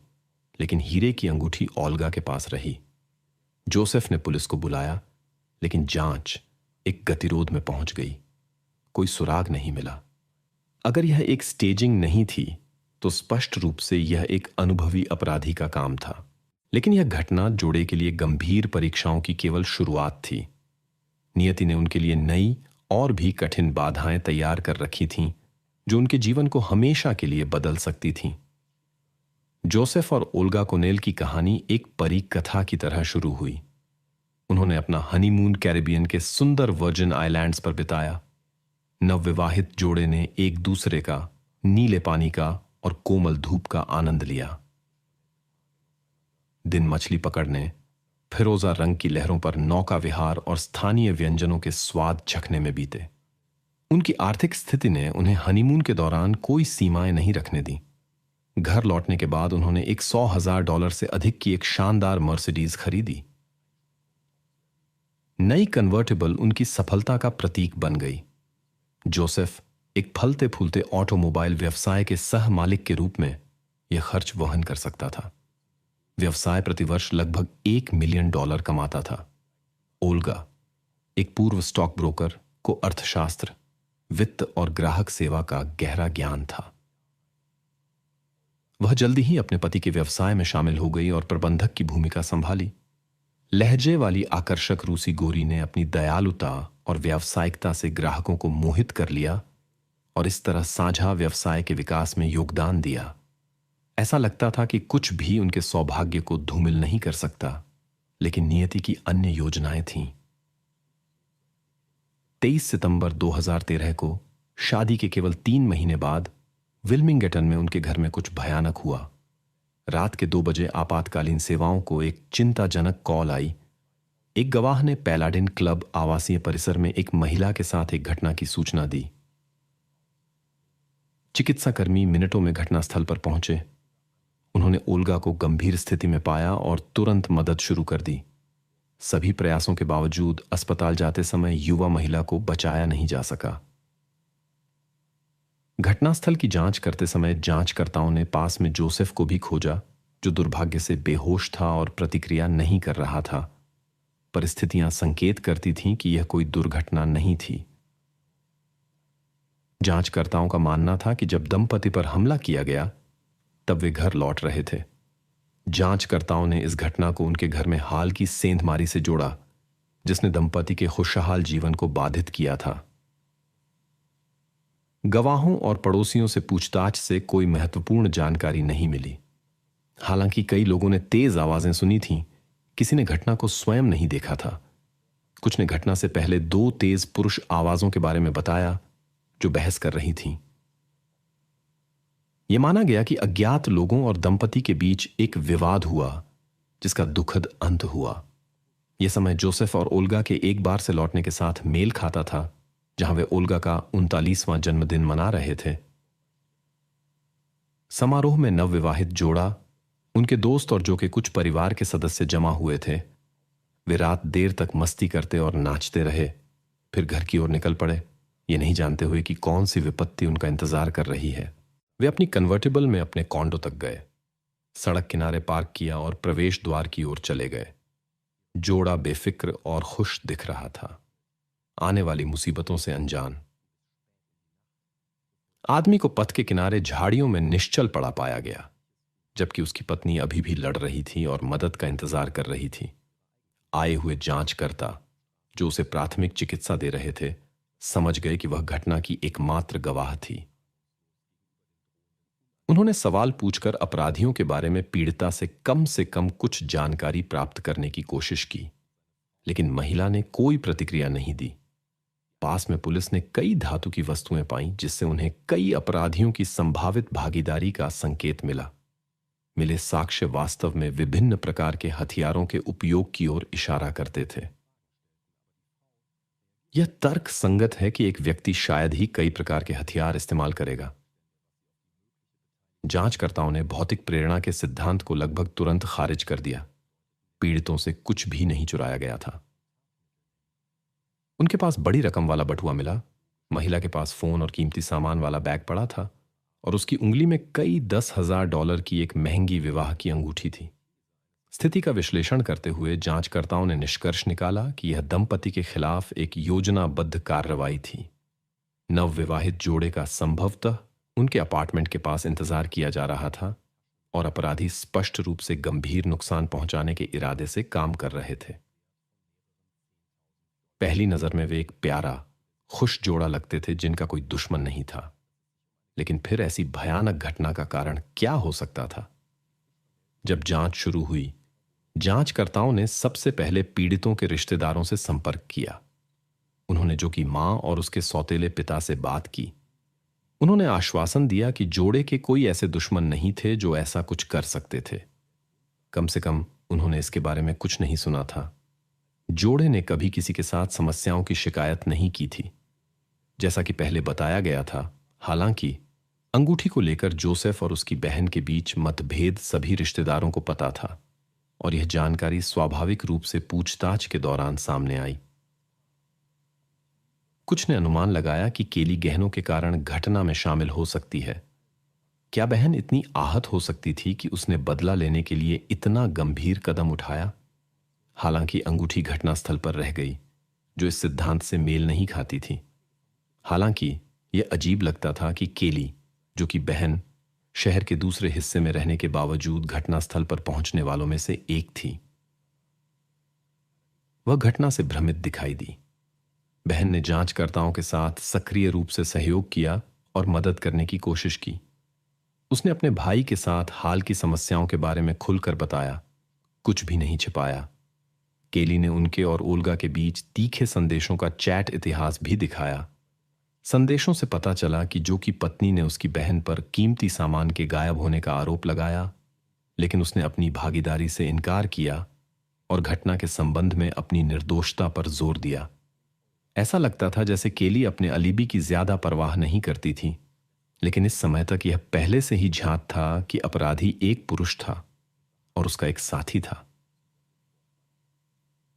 लेकिन हीरे की अंगूठी ओल्गा के पास रही। जोसेफ ने पुलिस को बुलाया, लेकिन जांच एक गतिरोध में पहुंच गई। कोई सुराग नहीं मिला। अगर यह एक स्टेजिंग नहीं थी तो स्पष्ट रूप से यह एक अनुभवी अपराधी का काम था। लेकिन यह घटना जोड़े के लिए गंभीर परीक्षाओं की केवल शुरुआत थी। नियति ने उनके लिए नई और भी कठिन बाधाएं तैयार कर रखी थीं, जो उनके जीवन को हमेशा के लिए बदल सकती थीं। जोसेफ और ओल्गा कोनेल की कहानी एक परी कथा की तरह शुरू हुई। उन्होंने अपना हनीमून कैरिबियन के सुंदर वर्जिन आइलैंड्स पर बिताया। नवविवाहित जोड़े ने एक दूसरे का, नीले पानी का और कोमल धूप का आनंद लिया। दिन मछली पकड़ने, फिरोजा रंग की लहरों पर नौका विहार और स्थानीय व्यंजनों के स्वाद चखने में बीते। उनकी आर्थिक स्थिति ने उन्हें हनीमून के दौरान कोई सीमाएं नहीं रखने दी। घर लौटने के बाद उन्होंने एक $100,000 से अधिक की एक शानदार मर्सिडीज खरीदी। नई कन्वर्टेबल उनकी सफलता का प्रतीक बन गई। जोसेफ एक फलते फूलते ऑटोमोबाइल व्यवसाय के सह मालिक के रूप में यह खर्च वहन कर सकता था। व्यवसाय प्रतिवर्ष लगभग $1 मिलियन कमाता था। ओल्गा, एक पूर्व स्टॉक ब्रोकर, को अर्थशास्त्र, वित्त और ग्राहक सेवा का गहरा ज्ञान था। वह जल्दी ही अपने पति के व्यवसाय में शामिल हो गई और प्रबंधक की भूमिका संभाली। लहजे वाली आकर्षक रूसी गोरी ने अपनी दयालुता और व्यावसायिकता से ग्राहकों को मोहित कर लिया और इस तरह साझा व्यवसाय के विकास में योगदान दिया। ऐसा लगता था कि कुछ भी उनके सौभाग्य को धूमिल नहीं कर सकता, लेकिन नियति की अन्य योजनाएं थीं। 23 सितंबर 2013 को शादी के केवल 3 महीने बाद विल्मिंगटन में उनके घर में कुछ भयानक हुआ। रात के 2 बजे आपातकालीन सेवाओं को एक चिंताजनक कॉल आई। एक गवाह ने पैलाडिन क्लब आवासीय परिसर में एक महिला के साथ एक घटना की सूचना दी। चिकित्साकर्मी मिनटों में घटनास्थल पर पहुंचे। उन्होंने ओल्गा को गंभीर स्थिति में पाया और तुरंत मदद शुरू कर दी। सभी प्रयासों के बावजूद अस्पताल जाते समय युवा महिला को बचाया नहीं जा सका। घटनास्थल की जांच करते समय जांचकर्ताओं ने पास में जोसेफ को भी खोजा, जो दुर्भाग्य से बेहोश था और प्रतिक्रिया नहीं कर रहा था। परिस्थितियां संकेत करती थीं कि यह कोई दुर्घटना नहीं थी। जांचकर्ताओं का मानना था कि जब दंपति पर हमला किया गया तब वे घर लौट रहे थे। जांचकर्ताओं ने इस घटना को उनके घर में हाल की सेंधमारी से जोड़ा, जिसने दंपति के खुशहाल जीवन को बाधित किया था। गवाहों और पड़ोसियों से पूछताछ से कोई महत्वपूर्ण जानकारी नहीं मिली। हालांकि कई लोगों ने तेज आवाजें सुनी थीं, किसी ने घटना को स्वयं नहीं देखा था। कुछ ने घटना से पहले 2 तेज पुरुष आवाजों के बारे में बताया जो बहस कर रही थीं। यह माना गया कि अज्ञात लोगों और दंपति के बीच एक विवाद हुआ, जिसका दुखद अंत हुआ। यह समय जोसेफ और ओल्गा के एक बार से लौटने के साथ मेल खाता था, जहां वे ओल्गा का 39वां जन्मदिन मना रहे थे। समारोह में नवविवाहित जोड़ा, उनके दोस्त और जो कि कुछ परिवार के सदस्य जमा हुए थे, वे रात देर तक मस्ती करते और नाचते रहे, फिर घर की ओर निकल पड़े, ये नहीं जानते हुए कि कौन सी विपत्ति उनका इंतजार कर रही है। वे अपनी कन्वर्टेबल में अपने कॉन्डो तक गए, सड़क किनारे पार्क किया और प्रवेश द्वार की ओर चले गए। जोड़ा बेफिक्र और खुश दिख रहा था, आने वाली मुसीबतों से अनजान। आदमी को पथ के किनारे झाड़ियों में निश्चल पड़ा पाया गया, जबकि उसकी पत्नी अभी भी लड़ रही थी और मदद का इंतजार कर रही थी। आए हुए जांचकर्ता, जो उसे प्राथमिक चिकित्सा दे रहे थे, समझ गए कि वह घटना की एकमात्र गवाह थी। उन्होंने सवाल पूछकर अपराधियों के बारे में पीड़िता से कम कुछ जानकारी प्राप्त करने की कोशिश की, लेकिन महिला ने कोई प्रतिक्रिया नहीं दी। पास में पुलिस ने कई धातु की वस्तुएं पाईं, जिससे उन्हें कई अपराधियों की संभावित भागीदारी का संकेत मिला। मिले साक्ष्य वास्तव में विभिन्न प्रकार के हथियारों के उपयोग की ओर इशारा करते थे। यह तर्क संगत है कि एक व्यक्ति शायद ही कई प्रकार के हथियार इस्तेमाल करेगा। जांचकर्ताओं ने भौतिक प्रेरणा के सिद्धांत को लगभग तुरंत खारिज कर दिया। पीड़ितों से कुछ भी नहीं चुराया गया था। उनके पास बड़ी रकम वाला बटुआ मिला, महिला के पास फोन और कीमती सामान वाला बैग पड़ा था, और उसकी उंगली में कई $10,000 की एक महंगी विवाह की अंगूठी थी। स्थिति का विश्लेषण करते हुए जांचकर्ताओं ने निष्कर्ष निकाला कि यह दंपति के खिलाफ एक योजनाबद्ध कार्रवाई थी। नवविवाहित जोड़े का संभवतः उनके अपार्टमेंट के पास इंतजार किया जा रहा था और अपराधी स्पष्ट रूप से गंभीर नुकसान पहुंचाने के इरादे से काम कर रहे थे। पहली नजर में वे एक प्यारा, खुश जोड़ा लगते थे जिनका कोई दुश्मन नहीं था, लेकिन फिर ऐसी भयानक घटना का कारण क्या हो सकता था? जब जांच शुरू हुई, जांचकर्ताओं ने सबसे पहले पीड़ितों के रिश्तेदारों से संपर्क किया। उन्होंने जो कि मां और उसके सौतेले पिता से बात की। उन्होंने आश्वासन दिया कि जोड़े के कोई ऐसे दुश्मन नहीं थे जो ऐसा कुछ कर सकते थे। कम से कम उन्होंने इसके बारे में कुछ नहीं सुना था। जोड़े ने कभी किसी के साथ समस्याओं की शिकायत नहीं की थी, जैसा कि पहले बताया गया था। हालांकि अंगूठी को लेकर जोसेफ और उसकी बहन के बीच मतभेद सभी रिश्तेदारों को पता था और यह जानकारी स्वाभाविक रूप से पूछताछ के दौरान सामने आई। कुछ ने अनुमान लगाया कि केली गहनों के कारण घटना में शामिल हो सकती है। क्या बहन इतनी आहत हो सकती थी कि उसने बदला लेने के लिए इतना गंभीर कदम उठाया? हालांकि अंगूठी घटनास्थल पर रह गई, जो इस सिद्धांत से मेल नहीं खाती थी। हालांकि यह अजीब लगता था कि केली, जो कि बहन, शहर के दूसरे हिस्से में रहने के बावजूद घटनास्थल पर पहुंचने वालों में से एक थी। वह घटना से भ्रमित दिखाई दी। बहन ने जांचकर्ताओं के साथ सक्रिय रूप से सहयोग किया और मदद करने की कोशिश की। उसने अपने भाई के साथ हाल की समस्याओं के बारे में खुलकर बताया, कुछ भी नहीं छिपाया। केली ने उनके और ओल्गा के बीच तीखे संदेशों का चैट इतिहास भी दिखाया। संदेशों से पता चला कि जो कि पत्नी ने उसकी बहन पर कीमती सामान के गायब होने का आरोप लगाया, लेकिन उसने अपनी भागीदारी से इनकार किया और घटना के संबंध में अपनी निर्दोषता पर जोर दिया। ऐसा लगता था जैसे केली अपने अलीबी की ज्यादा परवाह नहीं करती थी, लेकिन इस समय तक यह पहले से ही झांक था कि अपराधी एक पुरुष था और उसका एक साथी था।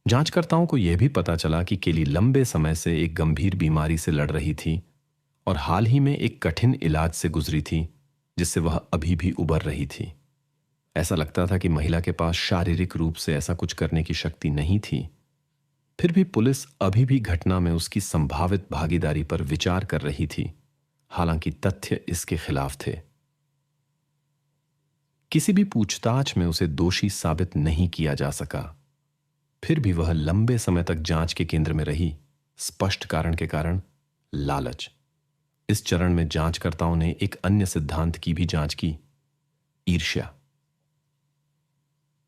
जांचकर्ताओं को यह भी पता चला कि केली लंबे समय से एक गंभीर बीमारी से लड़ रही थी और हाल ही में एक कठिन इलाज से गुजरी थी, जिससे वह अभी भी उबर रही थी। ऐसा लगता था कि महिला के पास शारीरिक रूप से ऐसा कुछ करने की शक्ति नहीं थी। फिर भी पुलिस अभी भी घटना में उसकी संभावित भागीदारी पर विचार कर रही थी, हालांकि तथ्य इसके खिलाफ थे। किसी भी पूछताछ में उसे दोषी साबित नहीं किया जा सका। फिर भी वह लंबे समय तक जांच के केंद्र में रही, स्पष्ट कारण के कारण, लालच। इस चरण में जांचकर्ताओं ने एक अन्य सिद्धांत की भी जांच की, ईर्ष्या।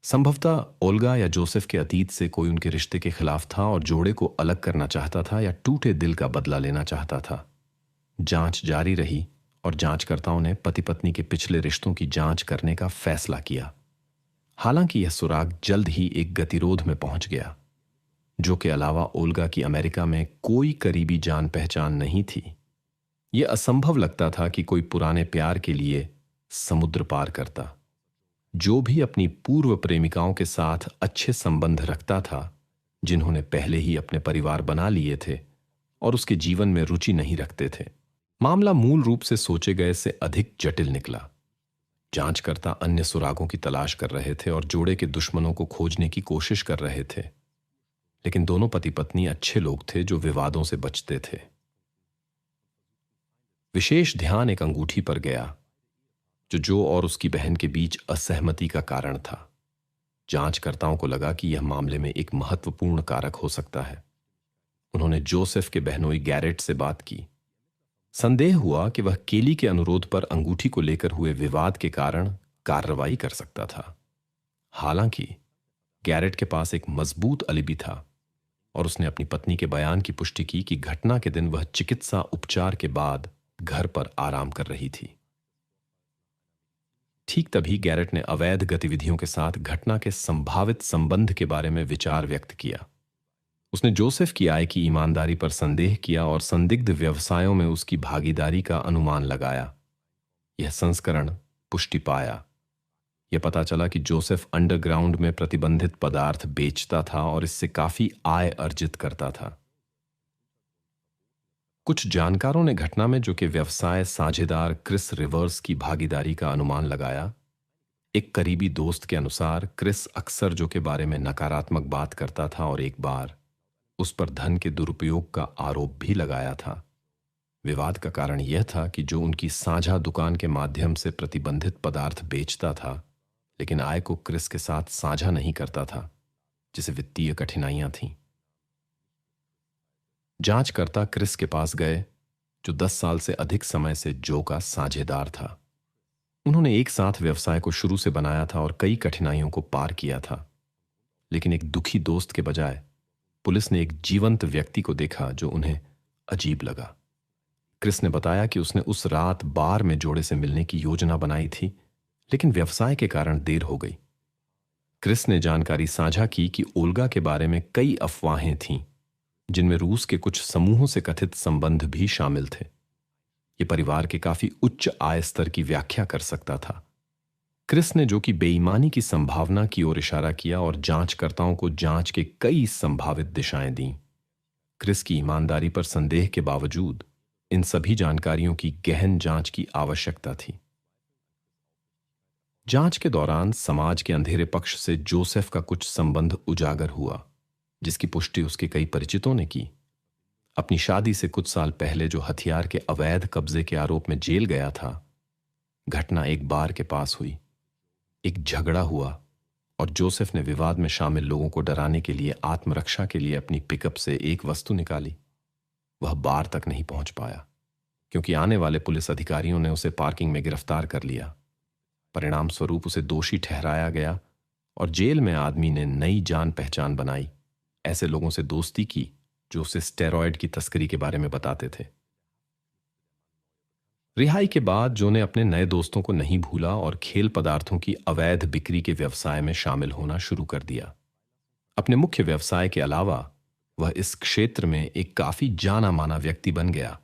संभवतः ओल्गा या जोसेफ के अतीत से कोई उनके रिश्ते के खिलाफ था और जोड़े को अलग करना चाहता था या टूटे दिल का बदला लेना चाहता था। जांच जारी रही और जांचकर्ताओं ने पति पत्नी के पिछले रिश्तों की जांच करने का फैसला किया। हालांकि यह सुराग जल्द ही एक गतिरोध में पहुंच गया, जो के अलावा ओल्गा की अमेरिका में कोई करीबी जान पहचान नहीं थी। यह असंभव लगता था कि कोई पुराने प्यार के लिए समुद्र पार करता। जो भी अपनी पूर्व प्रेमिकाओं के साथ अच्छे संबंध रखता था, जिन्होंने पहले ही अपने परिवार बना लिए थे और उसके जीवन में रुचि नहीं रखते थे। मामला मूल रूप से सोचे गए से अधिक जटिल निकला। जांचकर्ता अन्य सुरागों की तलाश कर रहे थे और जोड़े के दुश्मनों को खोजने की कोशिश कर रहे थे, लेकिन दोनों पति पत्नी अच्छे लोग थे जो विवादों से बचते थे। विशेष ध्यान एक अंगूठी पर गया, जो और उसकी बहन के बीच असहमति का कारण था। जांचकर्ताओं को लगा कि यह मामले में एक महत्वपूर्ण कारक हो सकता है। उन्होंने जोसेफ के बहनोई गैरेट से बात की। संदेह हुआ कि वह केली के अनुरोध पर अंगूठी को लेकर हुए विवाद के कारण कार्रवाई कर सकता था। हालांकि गैरेट के पास एक मजबूत अलिबी था और उसने अपनी पत्नी के बयान की पुष्टि की कि घटना के दिन वह चिकित्सा उपचार के बाद घर पर आराम कर रही थी। ठीक तभी गैरेट ने अवैध गतिविधियों के साथ घटना के संभावित संबंध के बारे में विचार व्यक्त किया। उसने जोसेफ की आय की ईमानदारी पर संदेह किया और संदिग्ध व्यवसायों में उसकी भागीदारी का अनुमान लगाया। यह संस्करण पुष्टि पाया। यह पता चला कि जोसेफ अंडरग्राउंड में प्रतिबंधित पदार्थ बेचता था और इससे काफी आय अर्जित करता था। कुछ जानकारों ने घटना में जो कि व्यवसाय साझेदार क्रिस रिवर्स की भागीदारी का अनुमान लगाया। एक करीबी दोस्त के अनुसार क्रिस अक्सर जो के बारे में नकारात्मक बात करता था और एक बार उस पर धन के दुरुपयोग का आरोप भी लगाया था। विवाद का कारण यह था कि जो उनकी साझा दुकान के माध्यम से प्रतिबंधित पदार्थ बेचता था, लेकिन आय को क्रिस के साथ साझा नहीं करता था, जिसे वित्तीय कठिनाइयां थीं। जांचकर्ता क्रिस के पास गए, जो 10 साल से अधिक समय से जो का साझेदार था। उन्होंने एक साथ व्यवसाय को शुरू से बनाया था और कई कठिनाइयों को पार किया था, लेकिन एक दुखी दोस्त के बजाय पुलिस ने एक जीवंत व्यक्ति को देखा जो उन्हें अजीब लगा। क्रिस ने बताया कि उसने उस रात बार में जोड़े से मिलने की योजना बनाई थी, लेकिन व्यवसाय के कारण देर हो गई। क्रिस ने जानकारी साझा की कि ओल्गा के बारे में कई अफवाहें थीं, जिनमें रूस के कुछ समूहों से कथित संबंध भी शामिल थे। यह परिवार के काफी उच्च आय स्तर की व्याख्या कर सकता था। क्रिस ने जो कि बेईमानी की संभावना की ओर इशारा किया और जांचकर्ताओं को जांच के कई संभावित दिशाएं दी। क्रिस की ईमानदारी पर संदेह के बावजूद इन सभी जानकारियों की गहन जांच की आवश्यकता थी। जांच के दौरान समाज के अंधेरे पक्ष से जोसेफ का कुछ संबंध उजागर हुआ, जिसकी पुष्टि उसके कई परिचितों ने की। अपनी शादी से कुछ साल पहले जो हथियार के अवैध कब्जे के आरोप में जेल गया था, घटना एक बार के पास हुई। एक झगड़ा हुआ और जोसेफ ने विवाद में शामिल लोगों को डराने के लिए आत्मरक्षा के लिए अपनी पिकअप से एक वस्तु निकाली। वह बार तक नहीं पहुंच पाया क्योंकि आने वाले पुलिस अधिकारियों ने उसे पार्किंग में गिरफ्तार कर लिया। परिणाम स्वरूप उसे दोषी ठहराया गया और जेल में आदमी ने नई जान पहचान बनाई, ऐसे लोगों से दोस्ती की जो उसे स्टेरॉयड की तस्करी के बारे में बताते थे। रिहाई के बाद जो ने अपने नए दोस्तों को नहीं भूला और खेल पदार्थों की अवैध बिक्री के व्यवसाय में शामिल होना शुरू कर दिया। अपने मुख्य व्यवसाय के अलावा वह इस क्षेत्र में एक काफी जाना माना व्यक्ति बन गया।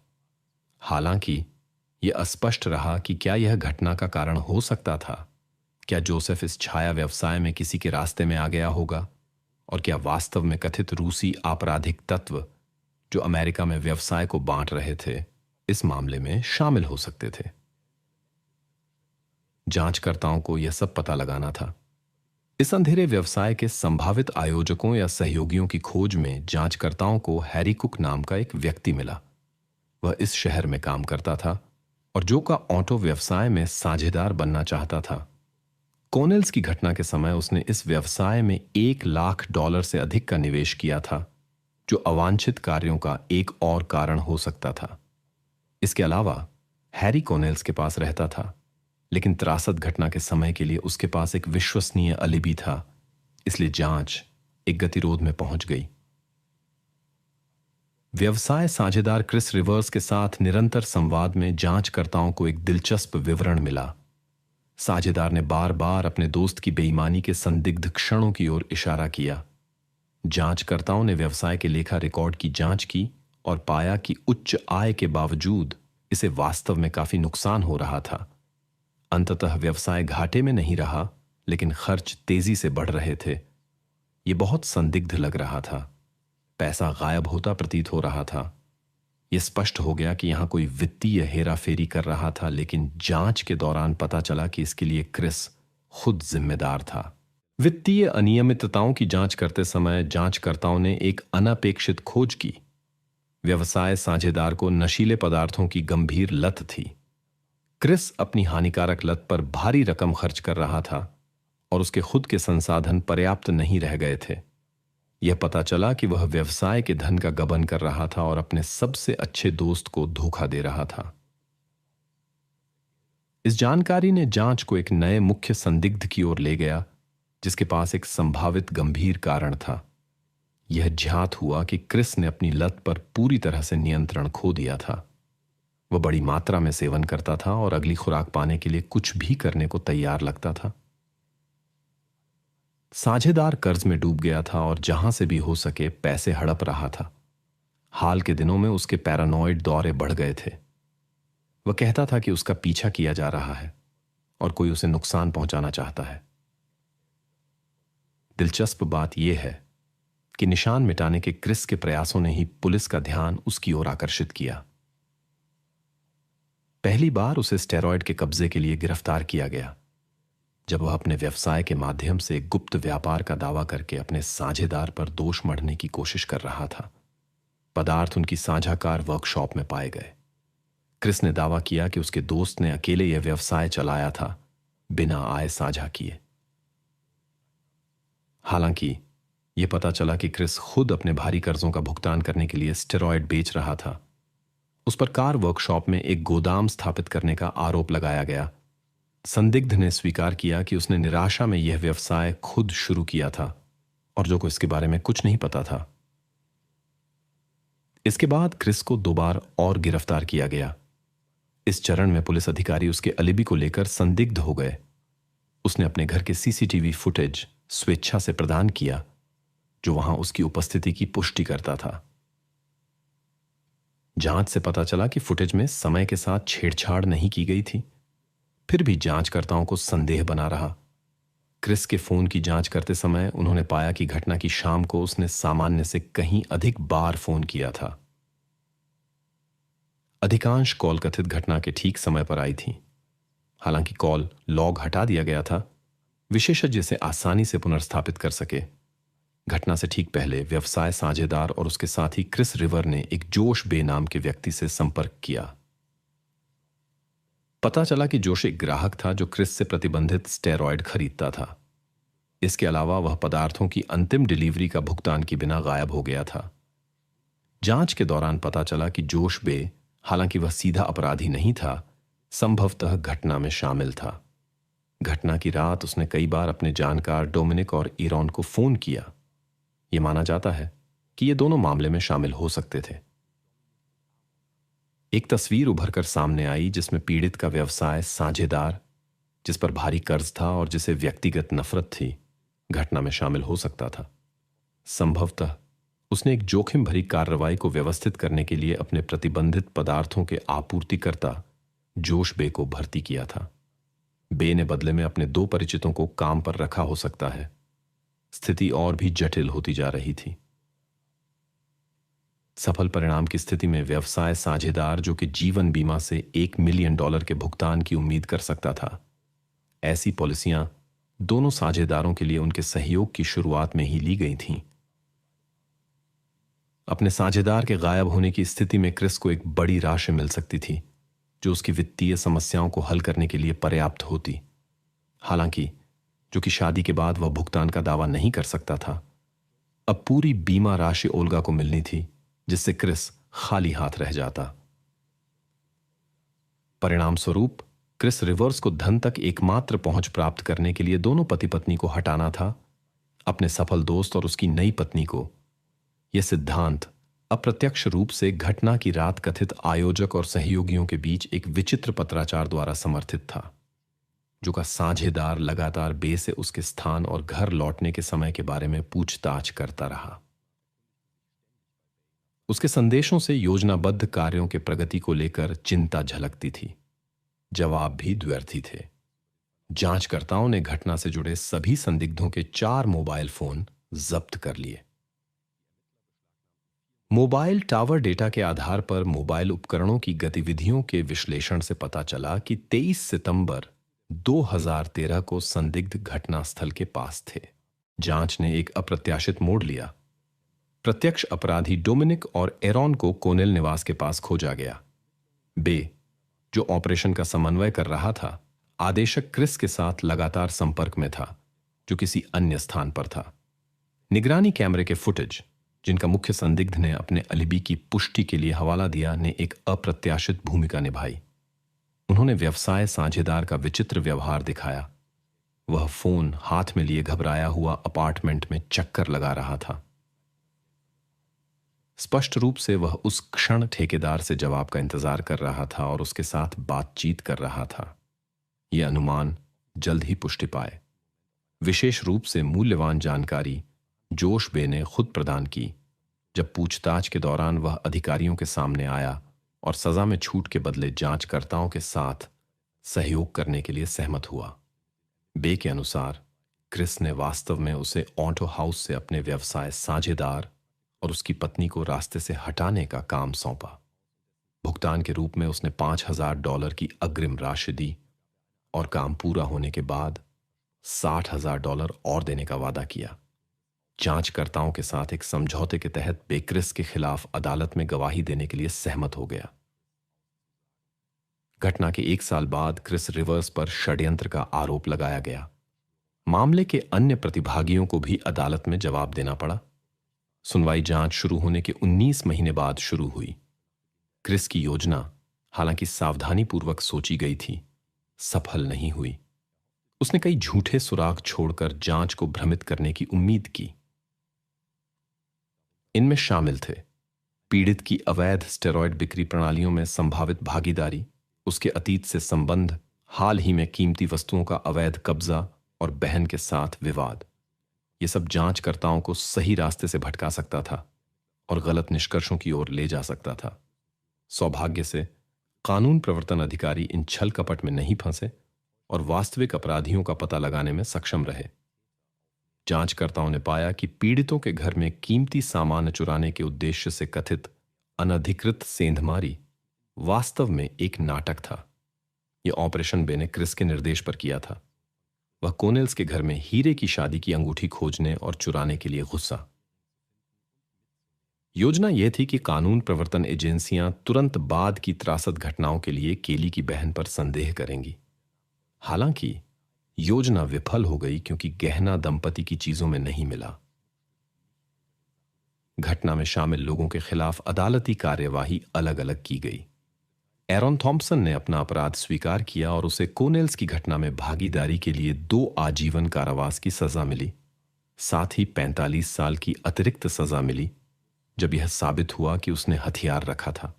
हालांकि यह अस्पष्ट रहा कि क्या यह घटना का कारण हो सकता था। क्या जोसेफ इस छाया व्यवसाय में किसी के रास्ते में आ गया होगा, और क्या वास्तव में कथित रूसी आपराधिक तत्व जो अमेरिका में व्यवसाय को बांट रहे थे इस मामले में शामिल हो सकते थे। जांचकर्ताओं को यह सब पता लगाना था। इस अंधेरे व्यवसाय के संभावित आयोजकों या सहयोगियों की खोज में जांचकर्ताओं को हैरी कुक नाम का एक व्यक्ति मिला। वह इस शहर में काम करता था और जो का ऑटो व्यवसाय में साझेदार बनना चाहता था। कॉनेल्स की घटना के समय उसने इस व्यवसाय में $1,00,000 से अधिक का निवेश किया था, जो अवांछित कार्यों का एक और कारण हो सकता था। इसके अलावा हैरी कॉनेल्स के पास रहता था, लेकिन त्रासद घटना के समय के लिए उसके पास एक विश्वसनीय अलिबी था, इसलिए जांच एक गतिरोध में पहुंच गई। व्यवसाय साझेदार क्रिस रिवर्स के साथ निरंतर संवाद में जांचकर्ताओं को एक दिलचस्प विवरण मिला। साझेदार ने बार बार अपने दोस्त की बेईमानी के संदिग्ध क्षणों की ओर इशारा किया। जांचकर्ताओं ने व्यवसाय के लेखा रिकॉर्ड की जांच की और पाया कि उच्च आय के बावजूद इसे वास्तव में काफी नुकसान हो रहा था। अंततः व्यवसाय घाटे में नहीं रहा, लेकिन खर्च तेजी से बढ़ रहे थे। यह बहुत संदिग्ध लग रहा था। पैसा गायब होता प्रतीत हो रहा था। यह स्पष्ट हो गया कि यहां कोई वित्तीय हेराफेरी कर रहा था, लेकिन जांच के दौरान पता चला कि इसके लिए क्रिस खुद जिम्मेदार था। वित्तीय अनियमितताओं की जांच करते समय जांचकर्ताओं ने एक अनपेक्षित खोज की। व्यवसाय साझेदार को नशीले पदार्थों की गंभीर लत थी। क्रिस अपनी हानिकारक लत पर भारी रकम खर्च कर रहा था और उसके खुद के संसाधन पर्याप्त नहीं रह गए थे। यह पता चला कि वह व्यवसाय के धन का गबन कर रहा था और अपने सबसे अच्छे दोस्त को धोखा दे रहा था। इस जानकारी ने जांच को एक नए मुख्य संदिग्ध की ओर ले गया, जिसके पास एक संभावित गंभीर कारण था। यह ज्ञात हुआ कि क्रिस ने अपनी लत पर पूरी तरह से नियंत्रण खो दिया था। वह बड़ी मात्रा में सेवन करता था और अगली खुराक पाने के लिए कुछ भी करने को तैयार लगता था। साझेदार कर्ज में डूब गया था और जहां से भी हो सके पैसे हड़प रहा था। हाल के दिनों में उसके पैरानॉइड दौरे बढ़ गए थे। वह कहता था कि उसका पीछा किया जा रहा है और कोई उसे नुकसान पहुंचाना चाहता है। दिलचस्प बात यह है कि निशान मिटाने के क्रिस के प्रयासों ने ही पुलिस का ध्यान उसकी ओर आकर्षित किया। पहली बार उसे स्टेरॉयड के कब्जे के लिए गिरफ्तार किया गया, जब वह अपने व्यवसाय के माध्यम से गुप्त व्यापार का दावा करके अपने साझेदार पर दोष मढ़ने की कोशिश कर रहा था। पदार्थ उनकी साझाकार वर्कशॉप में पाए गए। क्रिस ने दावा किया कि उसके दोस्त ने अकेले यह व्यवसाय चलाया था, बिना आय साझा किए। हालांकि यह पता चला कि क्रिस खुद अपने भारी कर्जों का भुगतान करने के लिए स्टेरॉयड बेच रहा था। उस पर कार वर्कशॉप में एक गोदाम स्थापित करने का आरोप लगाया गया। संदिग्ध ने स्वीकार किया कि उसने निराशा में यह व्यवसाय खुद शुरू किया था और जो को इसके बारे में कुछ नहीं पता था। इसके बाद क्रिस को 2 बार और गिरफ्तार किया गया। इस चरण में पुलिस अधिकारी उसके अलिबी को लेकर संदिग्ध हो गए। उसने अपने घर के सीसीटीवी फुटेज स्वेच्छा से प्रदान किया, जो वहां उसकी उपस्थिति की पुष्टि करता था। जांच से पता चला कि फुटेज में समय के साथ छेड़छाड़ नहीं की गई थी। फिर भी जांचकर्ताओं को संदेह बना रहा। क्रिस के फोन की जांच करते समय उन्होंने पाया कि घटना की शाम को उसने सामान्य से कहीं अधिक बार फोन किया था। अधिकांश कॉल कथित घटना के ठीक समय पर आई थी। हालांकि कॉल लॉग हटा दिया गया था, विशेषज्ञ इसे आसानी से पुनर्स्थापित कर सके। घटना से ठीक पहले व्यवसाय साझेदार और उसके साथी क्रिस रिवर ने एक जोश बे नाम के व्यक्ति से संपर्क किया। पता चला कि जोश एक ग्राहक था जो क्रिस से प्रतिबंधित स्टेरॉयड खरीदता था। इसके अलावा वह पदार्थों की अंतिम डिलीवरी का भुगतान के बिना गायब हो गया था। जांच के दौरान पता चला कि जोश बे, हालांकि वह सीधा अपराधी नहीं था, संभवतः घटना में शामिल था। घटना की रात उसने कई बार अपने जानकार डोमिनिक और इरॉन को फोन किया। यह माना जाता है कि ये दोनों मामले में शामिल हो सकते थे। एक तस्वीर उभरकर सामने आई जिसमें पीड़ित का व्यवसाय साझेदार, जिस पर भारी कर्ज था और जिसे व्यक्तिगत नफरत थी, घटना में शामिल हो सकता था। संभवतः उसने एक जोखिम भरी कार्रवाई को व्यवस्थित करने के लिए अपने प्रतिबंधित पदार्थों के आपूर्तिकर्ता जोश बे को भर्ती किया था। बे ने बदले में अपने 2 परिचितों को काम पर रखा हो सकता है। स्थिति और भी जटिल होती जा रही थी। सफल परिणाम की स्थिति में व्यवसाय साझेदार, जो कि जीवन बीमा से $1 मिलियन के भुगतान की उम्मीद कर सकता था, ऐसी पॉलिसियां दोनों साझेदारों के लिए उनके सहयोग की शुरुआत में ही ली गई थीं। अपने साझेदार के गायब होने की स्थिति में क्रिस को एक बड़ी राशि मिल सकती थी, जो उसकी वित्तीय समस्याओं को हल करने के लिए पर्याप्त होती। हालांकि जो कि शादी के बाद वह भुगतान का दावा नहीं कर सकता था, अब पूरी बीमा राशि ओल्गा को मिलनी थी, जिससे क्रिस खाली हाथ रह जाता। परिणाम स्वरूप क्रिस रिवर्स को धन तक एकमात्र पहुंच प्राप्त करने के लिए दोनों पति पत्नी को हटाना था, अपने सफल दोस्त और उसकी नई पत्नी को। यह सिद्धांत अप्रत्यक्ष रूप से घटना की रात कथित आयोजक और सहयोगियों के बीच एक विचित्र पत्राचार द्वारा समर्थित था, जो का साझेदार लगातार बे से उसके स्थान और घर लौटने के समय के बारे में पूछताछ करता रहा। उसके संदेशों से योजनाबद्ध कार्यों के प्रगति को लेकर चिंता झलकती थी। जवाब भी द्व्यर्थी थे। जांचकर्ताओं ने घटना से जुड़े सभी संदिग्धों के 4 मोबाइल फोन जब्त कर लिए। मोबाइल टावर डेटा के आधार पर मोबाइल उपकरणों की गतिविधियों के विश्लेषण से पता चला कि 23 सितंबर 2013 को संदिग्ध घटनास्थल के पास थे। जांच ने एक अप्रत्याशित मोड़ लिया। प्रत्यक्ष अपराधी डोमिनिक और एरॉन को कोनेल निवास के पास खोजा गया। बे, जो ऑपरेशन का समन्वय कर रहा था, आदेशक क्रिस के साथ लगातार संपर्क में था, जो किसी अन्य स्थान पर था। निगरानी कैमरे के फुटेज, जिनका मुख्य संदिग्ध ने अपने अलिबी की पुष्टि के लिए हवाला दिया, ने एक अप्रत्याशित भूमिका निभाई। उन्होंने व्यवसाय साझेदार का विचित्र व्यवहार दिखाया। वह फोन हाथ में लिए घबराया हुआ अपार्टमेंट में चक्कर लगा रहा था। स्पष्ट रूप से वह उस क्षण ठेकेदार से जवाब का इंतजार कर रहा था और उसके साथ बातचीत कर रहा था। यह अनुमान जल्द ही पुष्टि पाए। विशेष रूप से मूल्यवान जानकारी जोश बे ने खुद प्रदान की, जब पूछताछ के दौरान वह अधिकारियों के सामने आया और सजा में छूट के बदले जांचकर्ताओं के साथ सहयोग करने के लिए सहमत हुआ। बे के अनुसार क्रिस ने वास्तव में उसे ऑटो हाउस से अपने व्यवसाय साझेदार और उसकी पत्नी को रास्ते से हटाने का काम सौंपा। भुगतान के रूप में उसने $5,000 की अग्रिम राशि दी और काम पूरा होने के बाद $60,000 और देने का वादा किया। जांचकर्ताओं के साथ एक समझौते के तहत बे क्रिस के खिलाफ अदालत में गवाही देने के लिए सहमत हो गया। घटना के 1 साल बाद क्रिस रिवर्स पर षड्यंत्र का आरोप लगाया गया। मामले के अन्य प्रतिभागियों को भी अदालत में जवाब देना पड़ा। सुनवाई जांच शुरू होने के 19 महीने बाद शुरू हुई। क्रिस की योजना, हालांकि सावधानीपूर्वक सोची गई थी, सफल नहीं हुई। उसने कई झूठे सुराग छोड़कर जांच को भ्रमित करने की उम्मीद की। इनमें शामिल थे पीड़ित की अवैध स्टेरॉयड बिक्री प्रणालियों में संभावित भागीदारी, उसके अतीत से संबंध, हाल ही में कीमती वस्तुओं का अवैध कब्जा और बहन के साथ विवाद। यह सब जांचकर्ताओं को सही रास्ते से भटका सकता था और गलत निष्कर्षों की ओर ले जा सकता था। सौभाग्य से कानून प्रवर्तन अधिकारी इन छल कपट में नहीं फंसे और वास्तविक अपराधियों का पता लगाने में सक्षम रहे। जांचकर्ताओं ने पाया कि पीड़ितों के घर में कीमती सामान चुराने के उद्देश्य से कथित अनधिकृत सेंधमारी वास्तव में एक नाटक था। यह ऑपरेशन बे ने क्रिस के निर्देश पर किया था। वह कोनेल्स के घर में हीरे की शादी की अंगूठी खोजने और चुराने के लिए गुस्सा। योजना यह थी कि कानून प्रवर्तन एजेंसियां तुरंत बाद की त्रासद घटनाओं के लिए केली की बहन पर संदेह करेंगी। हालांकि योजना विफल हो गई क्योंकि गहना दंपति की चीजों में नहीं मिला। घटना में शामिल लोगों के खिलाफ अदालती कार्यवाही अलग अलग की गई। एरॉन थॉम्पसन ने अपना अपराध स्वीकार किया और उसे कोनेल्स की घटना में भागीदारी के लिए 2 आजीवन कारावास की सजा मिली। साथ ही 45 साल की अतिरिक्त सजा मिली जब यह साबित हुआ कि उसने हथियार रखा था।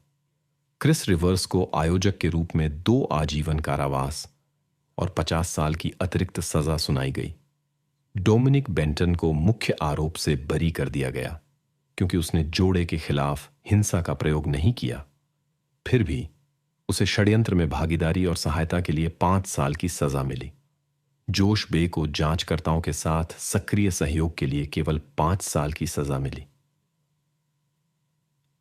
क्रिस रिवर्स को आयोजक के रूप में 2 आजीवन कारावास और 50 साल की अतिरिक्त सजा सुनाई गई। डोमिनिक बेंटन को मुख्य आरोप से बरी कर दिया गया क्योंकि उसने जोड़े के खिलाफ हिंसा का प्रयोग नहीं किया। फिर भी उसे षड्यंत्र में भागीदारी और सहायता के लिए 5 साल की सजा मिली। जोश बे को जांचकर्ताओं के साथ सक्रिय सहयोग के लिए केवल 5 साल की सजा मिली।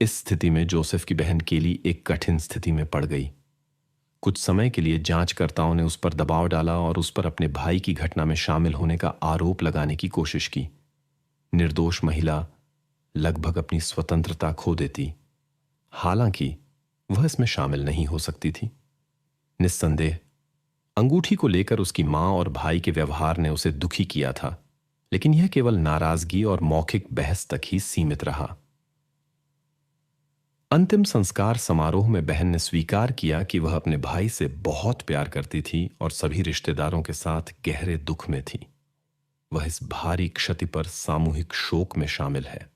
इस स्थिति में जोसेफ की बहन केली एक कठिन स्थिति में पड़ गई। कुछ समय के लिए जांचकर्ताओं ने उस पर दबाव डाला और उस पर अपने भाई की घटना में शामिल होने का आरोप लगाने की कोशिश की। निर्दोष महिला लगभग अपनी स्वतंत्रता खो देती, हालांकि वह इसमें शामिल नहीं हो सकती थी। निस्संदेह अंगूठी को लेकर उसकी मां और भाई के व्यवहार ने उसे दुखी किया था, लेकिन यह केवल नाराजगी और मौखिक बहस तक ही सीमित रहा। अंतिम संस्कार समारोह में बहन ने स्वीकार किया कि वह अपने भाई से बहुत प्यार करती थी और सभी रिश्तेदारों के साथ गहरे दुख में थी। वह इस भारी क्षति पर सामूहिक शोक में शामिल है।